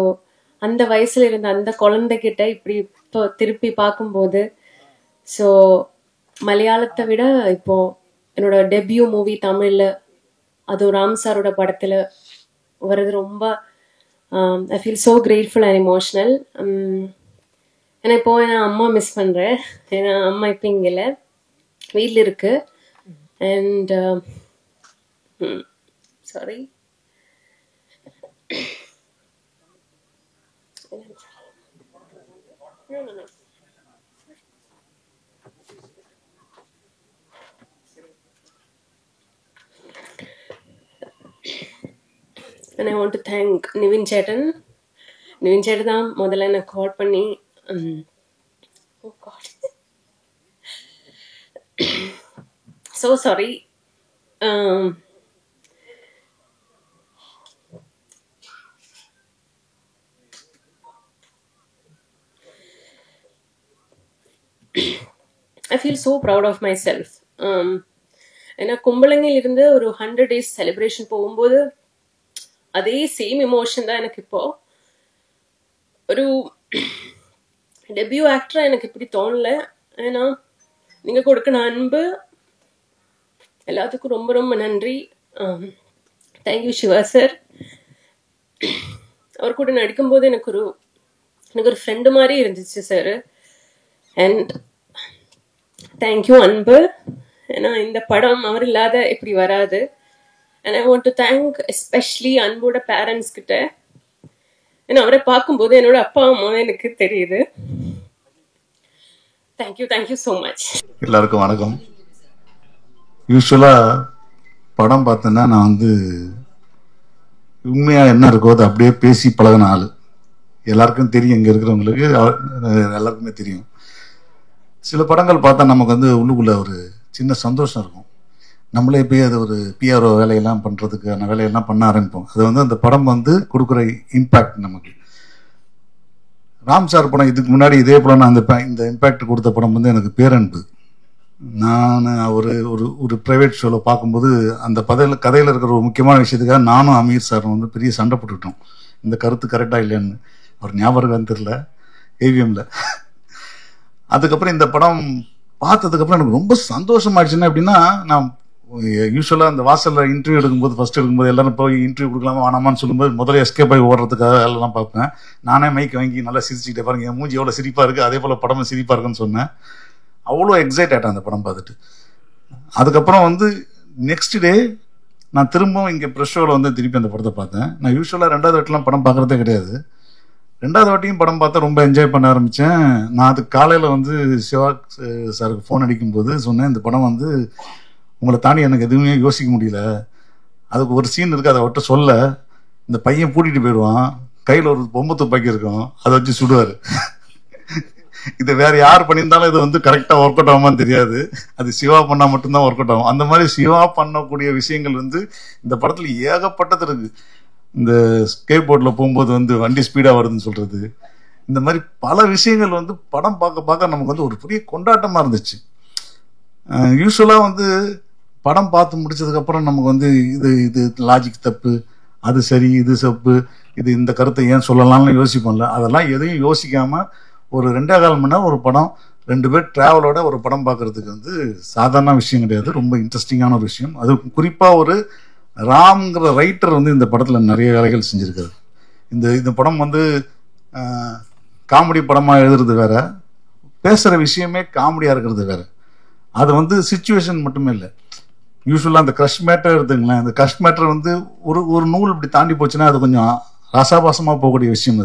அந்த வயசுல இருந்த அந்த குழந்தைகிட்ட இப்படி இப்போ திருப்பி பார்க்கும்போது, ஸோ மலையாளத்தை விட இப்போ என்னோட டெபியூ மூவி தமிழில் அதுவும் ராம் சாரோட படத்தில் வர்றது ரொம்ப I feel so grateful and emotional. ஏன்னா இப்போ நான் அம்மா மிஸ் பண்ணுறேன், ஏன்னா அம்மா இப்போ இங்கே இல்லை, வீட்டில் இருக்கு. And sorry, and I want to thank Nivin Chetan. Nivin Chetan தான் முதல்ல எனக்கு கால் பண்ணி, oh God, so sorry. I feel so proud of myself. ஏன்னா கும்பலங்கில் இருந்து ஒரு 100 days செலிப்ரேஷன் போகும்போது அதே சேம் எமோஷன் தான் எனக்கு இப்போ. ஒரு டெபியூ ஆக்டரா எனக்கு இப்படி தோணல. ஏன்னா நீங்க கொடுக்கிற அன்பு எல்லாத்துக்கும் ரொம்ப ரொம்ப நன்றி. Thank you Siva sir. அவர் கூட நடிக்கும்போது எனக்கு ஒரு ஃப்ரெண்டு மாதிரி இருந்துச்சு சார். அண்ட் தேங்க்யூ அன்பு. ஏன்னா இந்த படம் அவர் இல்லாத இப்படி வராது. And I want to thank especially அன்போட பேரண்ட்ஸ் கிட்ட. ஏன்னா அவரை பார்க்கும்போது என்னோட அப்பா அம்மாவே எனக்கு தெரியுது. Thank you so much. எல்லாருக்கும் வணக்கம். யூஸ்வலாக படம் பார்த்தேன்னா நான் வந்து உண்மையாக என்ன இருக்கோ அதை அப்படியே பேசி பழகின ஆள். எல்லாருக்கும் தெரியும், இங்கே இருக்கிறவங்களுக்கு எல்லாருக்குமே தெரியும். சில படங்கள் பார்த்தா நமக்கு வந்து உள்ளுக்குள்ள ஒரு சின்ன சந்தோஷம் இருக்கும். நம்மளே போய் அது ஒரு பிஆர்ஓ வேலையெல்லாம் பண்ணுறதுக்கான வேலையெல்லாம் பண்ண ஆரம்பிப்போம். அது வந்து அந்த படம் வந்து கொடுக்குற இம்பேக்ட் நமக்கு. ராம் சார் படம் இதுக்கு முன்னாடி இதே படம் நான் இந்த இம்பேக்ட் கொடுத்த படம் வந்து எனக்கு பேரன்பு. நான் ஒரு ப்ரைவேட் ஷோவில் பார்க்கும்போது அந்த கதையில் இருக்கிற ஒரு முக்கியமான விஷயத்துக்காக நானும் அமீர் சாரும் வந்து பெரிய சண்டை போட்டுக்கிட்டோம், இந்த கருத்து கரெக்டாக இல்லைன்னு. ஒரு ஞாபகம் தெரியல, ஏவிஎம்ல. அதுக்கப்புறம் இந்த படம் பார்த்ததுக்கப்புறம் எனக்கு ரொம்ப சந்தோஷமாயிடுச்சுன்னா எப்படின்னா, நான் யூஸ்வலாக அந்த வாசலில் இன்டர்வியூ ஃபர்ஸ்ட் எடுக்கும்போது எல்லாரும் போய் இன்டர்வியூ கொடுக்கலாமா வேணாமான்னு சொல்லும்போது முதல்ல எஸ்கேப் ஆகி ஓடுறதுக்காக எல்லாம் பார்ப்பேன். நானே மைக் வாங்கி நல்லா சிரிச்சுக்கிட்டே, பாருங்க என் மூஞ்சி எவ்வளோ சிரிப்பாக இருக்குது, அதே போல் படமும் சிரிப்பாக இருக்குன்னு சொன்னேன். அவ்வளோ எக்ஸைட் ஆகிட்டேன் அந்த படம் பார்த்துட்டு. அதுக்கப்புறம் வந்து நெக்ஸ்ட் டே நான் திரும்பவும் இங்கே ப்ரெஷ் ஷோவில் வந்து திருப்பி அந்த படத்தை பார்த்தேன். நான் யூஸ்வலாக 2வது வாட்டிலாம் படம் பார்க்குறதே கிடையாது. 2வது வாட்டியும் படம் பார்த்தா ரொம்ப என்ஜாய் பண்ண ஆரம்பித்தேன். நான் அதுக்கு காலையில் வந்து சிவா சாருக்கு ஃபோன் அடிக்கும்போது சொன்னேன், இந்த படம் வந்து உங்களை தாண்டி எனக்கு எதுவுமே யோசிக்க முடியல. அதுக்கு ஒரு சீன் இருக்குது, அதை விட்டு சொல்ல, இந்த பையன் பூட்டிட்டு போயிடுவான், கையில் ஒரு பொம்மை துப்பாக்கி இருக்கும், அதை வச்சு சுடுவார். இதை வேற யார் பண்ணியிருந்தாலும் இது வந்து கரெக்டாக ஒர்க் அவுட் ஆகுமான்னு தெரியாது, அது சிவா பண்ணால் மட்டும்தான் ஒர்க் அவுட் ஆகும். அந்த மாதிரி சிவா பண்ணக்கூடிய விஷயங்கள் வந்து இந்த படத்தில் ஏகப்பட்டது இருக்குது. இந்த ஸ்கேட் போர்டில் போகும்போது வந்து வண்டி ஸ்பீடாக வருதுன்னு சொல்கிறது, இந்த மாதிரி பல விஷயங்கள் வந்து படம் பார்க்க நமக்கு வந்து ஒரு பெரிய கொண்டாட்டமாக இருந்துச்சு. யூஸ்வலாக வந்து படம் பார்த்து முடிச்சதுக்கப்புறம் நமக்கு வந்து இது லாஜிக் தப்பு, அது சரி, இது தப்பு, இது இந்த கருத்தை ஏன் சொல்லலாம்னு யோசிப்போம்ல. அதெல்லாம் எதையும் யோசிக்காமல் ஒரு 2.25 மணி நேரம் ஒரு படம், 2 பேர் ட்ராவலோட ஒரு படம் பார்க்கறதுக்கு வந்து சாதாரண விஷயம் கிடையாது, ரொம்ப இன்ட்ரெஸ்டிங்கான ஒரு விஷயம். அது குறிப்பாக ஒரு ராம்ங்கிற ரைட்டர் வந்து இந்த படத்தில் நிறைய வேலைகள் செஞ்சுருக்காரு. இந்த படம் வந்து காமெடி படமாக எழுதுறது வேற, பேசுகிற விஷயமே காமெடியாக இருக்கிறது வேற. அது வந்து சிச்சுவேஷன் மட்டுமே இல்லை. யூஸ்வலாக அந்த க்ரஷ் மேட்டர் எடுத்துங்களேன். அந்த க்ரஷ் மேட்டர் வந்து ஒரு நூல் இப்படி தாண்டி போச்சுன்னா அது கொஞ்சம் ரசாபாசமாக போகக்கூடிய விஷயம்.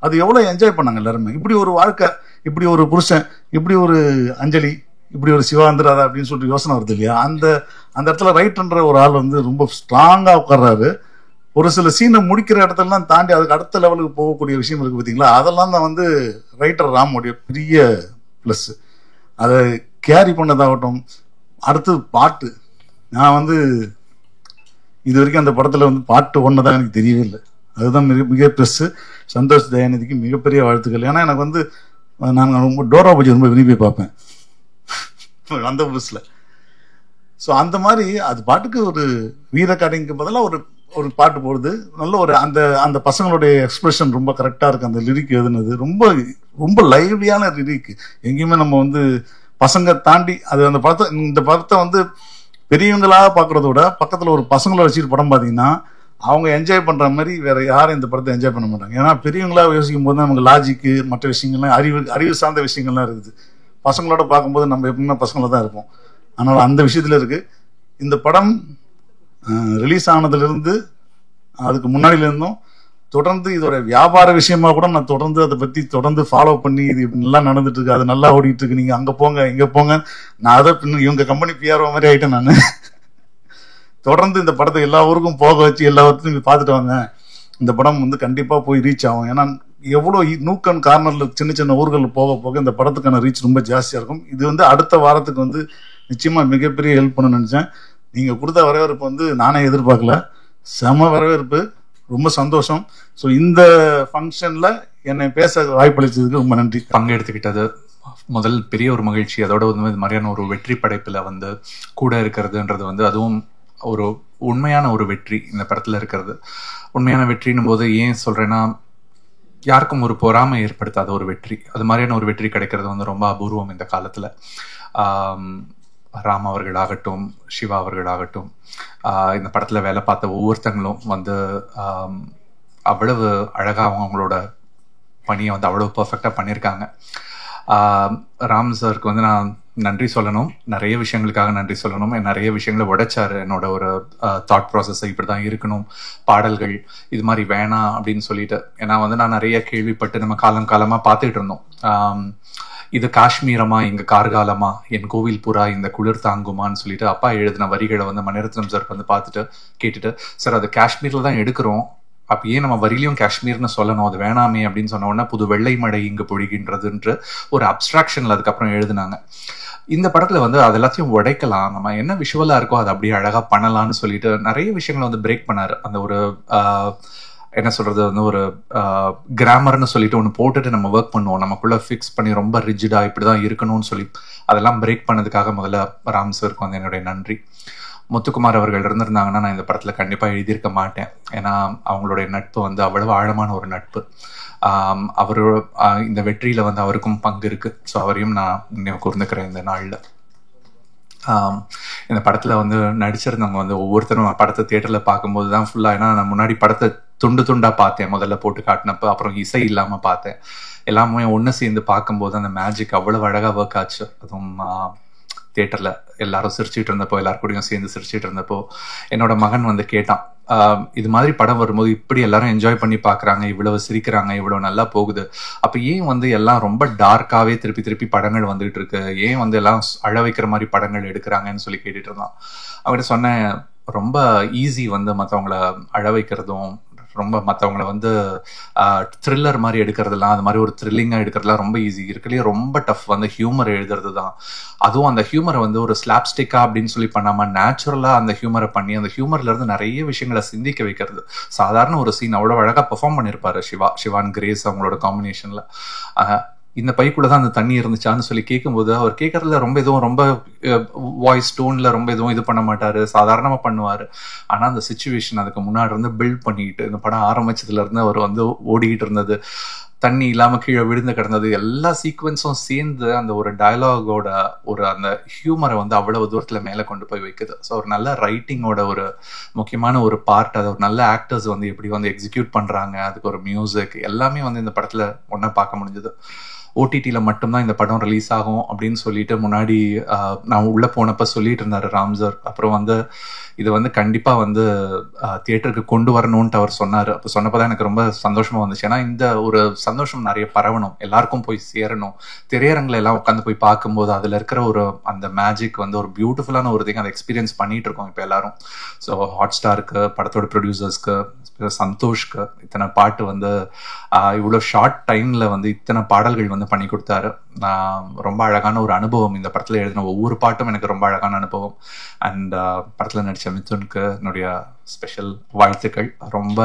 அது எவ்வளோ என்ஜாய் பண்ணாங்க எல்லாருமே. இப்படி ஒரு வாழ்க்கை, இப்படி ஒரு புருஷன், இப்படி ஒரு அஞ்சலி, இப்படி ஒரு சிவாந்திராதா அப்படின்னு சொல்லிட்டு யோசனை வருது இல்லையா? அந்த இடத்துல ரைட்டர்ன்ற ஒரு ஆள் வந்து ரொம்ப ஸ்ட்ராங்காக உட்கார்றாரு. ஒரு சில சீனை முடிக்கிற இடத்துலலாம் தாண்டி அதுக்கு அடுத்த லெவலுக்கு போகக்கூடிய விஷயம் இருக்குது பார்த்தீங்களா? அதெல்லாம் தான் வந்து ரைட்டர் ராமுடைய பெரிய ப்ளஸ். அதை கேரி பண்ணதாகட்டும். அடுத்து பாட்டு, நான் வந்து இது வரைக்கும் அந்த படத்தில் வந்து பாட்டு ஒன்றுதான் எனக்கு தெரியவே இல்லை. அதுதான் மிக ப்ளஸ்ஸு. சந்தோஷ் தயாநிதிக்கு மிகப்பெரிய வாழ்த்துக்கள். ஏன்னா எனக்கு வந்து நான் ரொம்ப டோரா பூஜை ரொம்ப விரும்பி பார்ப்பேன் அந்த புதுசில். ஸோ அந்த மாதிரி அது பாட்டுக்கு ஒரு வீரக்காடிங்கு பதிலாக ஒரு பாட்டு போடுது. நல்ல ஒரு அந்த பசங்களுடைய எக்ஸ்பிரஷன் ரொம்ப கரெக்டாக இருக்குது. அந்த லிரிக் எழுதுனது ரொம்ப ரொம்ப லைவ்லியான லிரிக். எங்கேயுமே நம்ம வந்து பசங்க தாண்டி அது இந்த படத்தை வந்து பெரியவங்களாக பார்க்குறத விட பக்கத்தில் ஒரு பசங்களை வச்சுட்டு படம் பார்த்தீங்கன்னா அவங்க என்ஜாய் பண்ணுற மாதிரி வேற யாரும் இந்த படத்தை என்ஜாய் பண்ண மாட்டாங்க. ஏன்னா பெரியவங்களாக யோசிக்கும் போது நமக்கு லாஜிக்கு மற்ற விஷயங்கள்லாம் அறிவு சார்ந்த விஷயங்கள்லாம் இருக்குது. பசங்களோட பார்க்கும்போது நம்ம எப்பவுமே பசங்கள தான் இருப்போம். அதனால் அந்த விஷயத்தில் இருக்குது. இந்த படம் ரிலீஸ் ஆனதுலேருந்து அதுக்கு முன்னாடியிலேருந்தும் தொடர்ந்து இதோட வியாபார விஷயமா கூட நான் தொடர்ந்து அதை பற்றி தொடர்ந்து ஃபாலோ பண்ணி இது நல்லா நடந்துட்டு இருக்கு, அது நல்லா ஓடிட்டு இருக்கு, நீங்கள் அங்கே போங்க இங்கே போங்க. நான் அதை இவங்க கம்பெனி பிஆர்ஓ மாதிரி ஆகிட்டேன். நான் தொடர்ந்து இந்த படத்தை எல்லா ஊருக்கும் போக வச்சு எல்லா ஊருக்கும் பார்த்துட்டு வாங்க. இந்த படம் வந்து கண்டிப்பாக போய் ரீச் ஆகும். ஏன்னா எவ்வளோ நூக்கன் கார்னரில் சின்ன சின்ன ஊர்களில் போக போக இந்த படத்துக்கான ரீச் ரொம்ப ஜாஸ்தியாக இருக்கும். இது வந்து அடுத்த வாரத்துக்கு வந்து நிச்சயமாக மிகப்பெரிய ஹெல்ப் பண்ணணும்னு நினச்சேன். நீங்கள் கொடுத்த வரவேற்பு வந்து நானே எதிர்பார்க்கல. செம வரவேற்பு, ரொம்ப சந்தோஷம். ஸோ இந்த ஃபங்க்ஷனில் என்னை பேச வாய்ப்பளித்ததுக்கு ரொம்ப நன்றி. பங்கெடுத்துக்கிட்டது முதல் பெரிய ஒரு மகிழ்ச்சி. அதோட வந்து இது மாதிரியான ஒரு வெற்றி படைப்பில் வந்து கூட இருக்கிறதுன்றது வந்து அதுவும் ஒரு உண்மையான ஒரு வெற்றி இந்த படத்தில் இருக்கிறது. உண்மையான வெற்றின்னும் போது ஏன் சொல்கிறேன்னா, யாருக்கும் ஒரு பொறாமை ஏற்படுத்தாத ஒரு வெற்றி, அது மாதிரியான ஒரு வெற்றி கிடைக்கிறது வந்து ரொம்ப அபூர்வம் இந்த காலத்தில். ராம் அவர்களாகட்டும், சிவா அவர்களாகட்டும், இந்த படத்தில் வேலை பார்த்த ஒவ்வொருத்தங்களும் வந்து அவ்வளவு அழகாக அவங்களோட பணியை வந்து அவ்வளோ பர்ஃபெக்டாக பண்ணியிருக்காங்க. ராம் சாருக்கு வந்து நான் நன்றி சொல்லணும், நிறைய விஷயங்களுக்காக நன்றி சொல்லணும். நிறைய விஷயங்களை உடைச்சாரு என்னோட ஒரு தாட் ப்ராசஸை, இப்படி தான் இருக்கணும் பாடல்கள், இது மாதிரி வேணாம் அப்படின்னு சொல்லிட்டு. ஏன்னா வந்து நான் நிறைய கேள்விப்பட்டு நம்ம காலமாக பார்த்துட்டு இருந்தோம். இது காஷ்மீரமா, இங்க கார்காலமா, என் கோவில் புறா இந்த குளிர் தாங்குமான்னு சொல்லிட்டு அப்பா எழுதின வரிகளை வந்து மணிரத்னம் சார் வந்து பார்த்துட்டு கேட்டுட்டு, சார் அது காஷ்மீர்ல தான் எடுக்கிறோம், அப்போ ஏன் நம்ம வரியிலையும் காஷ்மீர்னு சொல்லணும், அது வேணாமே அப்படின்னு சொன்ன உடனே புது வெள்ளை மழை இங்கு பொழிகின்றதுன்ற ஒரு அப்ஸ்ட்ராக்ஷன்ல அதுக்கப்புறம் எழுதினாங்க. இந்த படத்துல வந்து அது எல்லாத்தையும் உடைக்கலாம், நம்ம என்ன விஷுவலா இருக்கோ அதை அப்படியே அழகா பண்ணலாம்னு சொல்லிட்டு நிறைய விஷயங்களை வந்து பிரேக் பண்ணாரு. அந்த ஒரு என்ன சொல்றது, வந்து ஒரு கிராமர்னு சொல்லிட்டு ஒன்று போட்டுட்டு நம்ம ஒர்க் பண்ணுவோம், நமக்குள்ள ஃபிக்ஸ் பண்ணி ரொம்ப ரிஜிடா இப்படிதான் இருக்கணும்னு சொல்லி அதெல்லாம் பிரேக் பண்ணதுக்காக முதல்ல ராம் சாருக்கு வந்து என்னுடைய நன்றி. முத்துக்குமார் அவர்கள் இருந்திருந்தாங்கன்னா நான் இந்த படத்துல கண்டிப்பா எழுதியிருக்க மாட்டேன். ஏன்னா அவங்களுடைய நட்பு வந்து அவ்வளவு ஆழமான ஒரு நட்பு. அவரு இந்த வெற்றியில வந்து அவருக்கும் பங்கு இருக்கு. ஸோ அவரையும் நான் நினைவு கூர்ந்துக்கிறேன் இந்த நாள்ல. இந்த படத்துல வந்து நடிச்சிருந்தவங்க வந்து ஒவ்வொருத்தரும் படத்தை தியேட்டர்ல பார்க்கும்போது தான் ஃபுல்லா, ஏன்னா நான் முன்னாடி படத்தை துண்டு துண்டா பார்த்தேன் முதல்ல போட்டு காட்டினப்ப, அப்புறம் இசை இல்லாம பார்த்தேன். எல்லாமே ஒன்று சேர்ந்து பார்க்கும்போது அந்த மேஜிக் அவ்வளவு அழகா ஒர்க் ஆச்சு. அதுவும் தியேட்டர்ல எல்லாரும் சிரிச்சுட்டு இருந்தப்போ, எல்லாருக்கூடையும் சேர்ந்து சிரிச்சுட்டு இருந்தப்போ என்னோட மகன் வந்து கேட்டான், இது மாதிரி படம் வரும்போது இப்படி எல்லாரும் என்ஜாய் பண்ணி பாக்குறாங்க, இவ்வளவு சிரிக்கிறாங்க, இவ்வளவு நல்லா போகுது, அப்ப ஏன் வந்து எல்லாம் ரொம்ப டார்க்காவே திருப்பி திருப்பி படங்கள் வந்துட்டு இருக்கு, ஏன் வந்து எல்லாம் அழ வைக்கிற மாதிரி படங்கள் எடுக்கிறாங்கன்னு சொல்லி கேட்டுட்டு இருந்தான். அவர்கிட்ட சொன்னேன், ரொம்ப ஈஸி வந்து மற்றவங்களை அழ வைக்கிறதும், ரொம்ப மற்றவங்களை வந்து த்ரில்லர் மாதிரி எடுக்கிறதுலாம், அது மாதிரி ஒரு த்ரில்லிங்காக எடுக்கிறதுலாம் ரொம்ப ஈஸி. இருக்குல்லையே ரொம்ப டஃப் வந்து ஹியூமர் எழுதுறது தான். அதுவும் அந்த ஹியூமரை வந்து ஒரு ஸ்லாப்ஸ்டிக்கா அப்படின்னு சொல்லி பண்ணாமல் நேச்சுரலாக அந்த ஹியூமரை பண்ணி அந்த ஹியூமர்ல இருந்து நிறைய விஷயங்களை சிந்திக்க வைக்கிறது. சாதாரண ஒரு சீன் அவ்வளோ அழகாக பெர்ஃபார்ம் பண்ணியிருப்பாரு சிவான் கிரேஸ் அவங்களோட காம்பினேஷன்ல. இந்த பைக்குள்ளதான் அந்த தண்ணி இருந்துச்சான்னு சொல்லி கேட்கும்போது அவர் கேட்கறதுல ரொம்ப எதுவும் ரொம்ப வாய்ஸ் டோன்ல ரொம்ப எதுவும் இது பண்ண மாட்டாரு, சாதாரணமா பண்ணுவாரு. ஆனா அந்த சிச்சுவேஷன் அதுக்கு முன்னாடி இருந்து பில்ட் பண்ணிக்கிட்டு இந்த படம் ஆரம்பிச்சதுல இருந்து அவர் வந்து ஓடிக்கிட்டு இருந்தது. தண்ணி இல்லாம கீழே விழுந்து கிடந்தது, எல்லா சீக்வன்ஸும் சேர்ந்து அந்த ஒரு டயலாகோட ஒரு அந்த ஹியூமரை வந்து அவ்வளவு தூரத்துல மேல கொண்டு போய் வைக்குது. ஸோ ஒரு நல்ல ரைட்டிங்கோட ஒரு முக்கியமான ஒரு பார்ட், அதை ஒரு நல்ல ஆக்டர்ஸ் வந்து எப்படி வந்து எக்ஸிக்யூட் பண்றாங்க, அதுக்கு ஒரு மியூசிக் எல்லாமே வந்து இந்த படத்துல ஒன்னா பார்க்க முடிஞ்சது. ஓடிடியில் மட்டும்தான் இந்த படம் ரிலீஸ் ஆகும் அப்படின்னு சொல்லிட்டு முன்னாடி நான் உள்ளே போனப்போ சொல்லிட்டு இருந்தார் ராம் சார். அப்புறம் வந்து இது வந்து கண்டிப்பாக வந்து தியேட்டருக்கு கொண்டு வரணும்ன்ட்டு அவர் சொன்னார். அப்போ சொன்னப்போ தான் எனக்கு ரொம்ப சந்தோஷமாக வந்துச்சு. ஏன்னா இந்த ஒரு சந்தோஷம் நிறைய பரவணும், எல்லாருக்கும் போய் சேரணும். திரையரங்கில் எல்லாம் உட்காந்து போய் பார்க்கும்போது அதில் இருக்கிற ஒரு அந்த மேஜிக் வந்து ஒரு பியூட்டிஃபுல்லான ஒரு திங் அதை எக்ஸ்பீரியன்ஸ் பண்ணிட்டு இருக்கோம் இப்போ எல்லாரும். ஸோ ஹாட் ஸ்டாருக்கு, படத்தோட ப்ரொடியூசர்ஸ்க்கு, சந்தோஷ்க்கு இத்தனை பாட்டு வந்து இவ்வளோ ஷார்ட் டைம்ல வந்து இத்தனை பாடல்கள் வந்து பண்ணி கொடுத்தாரு. ரொம்ப அழகான ஒரு அனுபவம். இந்த படத்துல எழுதின ஒவ்வொரு பாட்டும் எனக்கு ரொம்ப அழகான அனுபவம். அண்ட் படத்துல நடிச்ச மிதுனுக்கு என்னுடைய ஸ்பெஷல் வாழ்த்துக்கள். ரொம்ப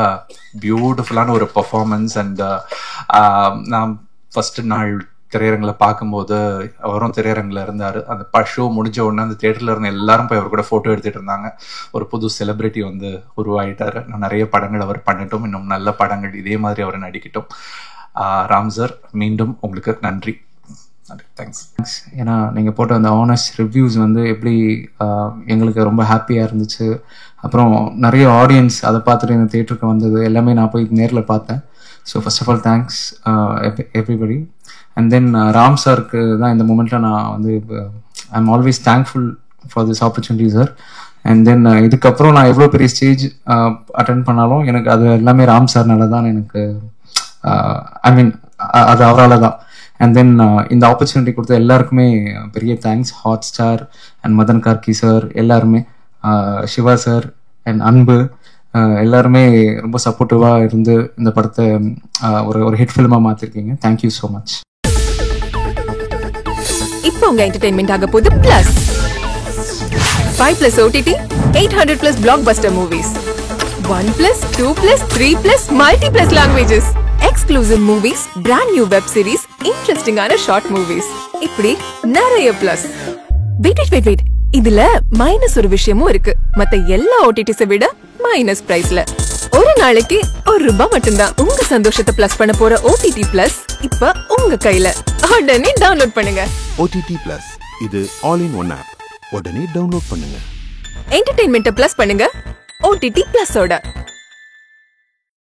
பியூட்டிஃபுல்லான ஒரு பெர்ஃபார்மன்ஸ். அண்ட் நான் ஃபர்ஸ்ட் நாள் திரையரங்கில் பார்க்கும்போது அவரும் திரையரங்கில் இருந்தார். அந்த ஷோ முடிஞ்ச உடனே அந்த தியேட்டரில் இருந்த எல்லாரும் போய் அவர் கூட ஃபோட்டோ எடுத்துகிட்டு இருந்தாங்க. ஒரு புது செலிப்ரிட்டி வந்து உருவாயிட்டார். நிறைய படங்கள் அவர் பண்ணட்டும், இன்னும் நல்ல படங்கள் இதே மாதிரி அவர் நடிக்கட்டும். ராம் சார், மீண்டும் உங்களுக்கு நன்றி. தேங்க்ஸ். ஏன்னா நீங்கள் போட்ட அந்த ஆனஸ்ட் ரிவ்யூஸ் வந்து எப்படி எங்களுக்கு ரொம்ப ஹாப்பியாக இருந்துச்சு. அப்புறம் நிறைய ஆடியன்ஸ் அதை பார்த்துட்டு இந்த தியேட்டருக்கு வந்தது எல்லாமே நான் போய் நேரில் பார்த்தேன். So first of all thanks everybody. And then Ram சாருக்கு தான் இந்த மூமெண்ட்டில் நான் வந்து I am always thankful for this opportunity sir. And then இதுக்கப்புறம் நான் எவ்வளோ பெரிய ஸ்டேஜ் அட்டென்ட் பண்ணாலும் எனக்கு அது எல்லாமே ராம் சார்னால தான் எனக்கு ஐ மீன் அது அவரால் தான். அண்ட் தென் இந்த ஆப்பர்ச்சுனிட்டி கொடுத்த எல்லாருக்குமே பெரிய thanks. Hot star and Madan Gargi sir, எல்லாருமே, சிவா சார் அண்ட் அன்பு, எல்லாருமே ரொம்ப சப்போர்ட்டிவாக இருந்து இந்த படத்தை ஒரு ஹிட் ஃபிலிமாக மாற்றிருக்கீங்க. Thank you so much. இப்போ உங்க என்டர்டெயின்மெண்ட் ஆக போகுது plus 5+ OTT 800+ blockbuster movies 1+, 2+, 3+ multi+ languages exclusive movies, brand new web series, interesting ஆன short movies, இப்படி நிறைய பிளஸ். வெயிட் இதுல மைனஸ் ஒரு விஷயமும் இருக்கு. மத்த எல்லா ஓடிடிஸை விட மைனஸ் பிரைஸ்ல ஒரு நாளைக்கு ₹1 மட்டும்தான். உங்க சந்தோஷத்தை பிளஸ் பண்ண போற ஓடிடி பிளஸ் இப்ப உங்க கையில. உடனே டவுன்லோட் பண்ணுங்க. OTT Plus இது ஆல் இன் ஒன் ஆப். உடனே டவுன்லோட் பண்ணுங்க. என்டர்டெயின்மெண்ட்டை பிளஸ் பண்ணுங்க OTT Plus ஓட.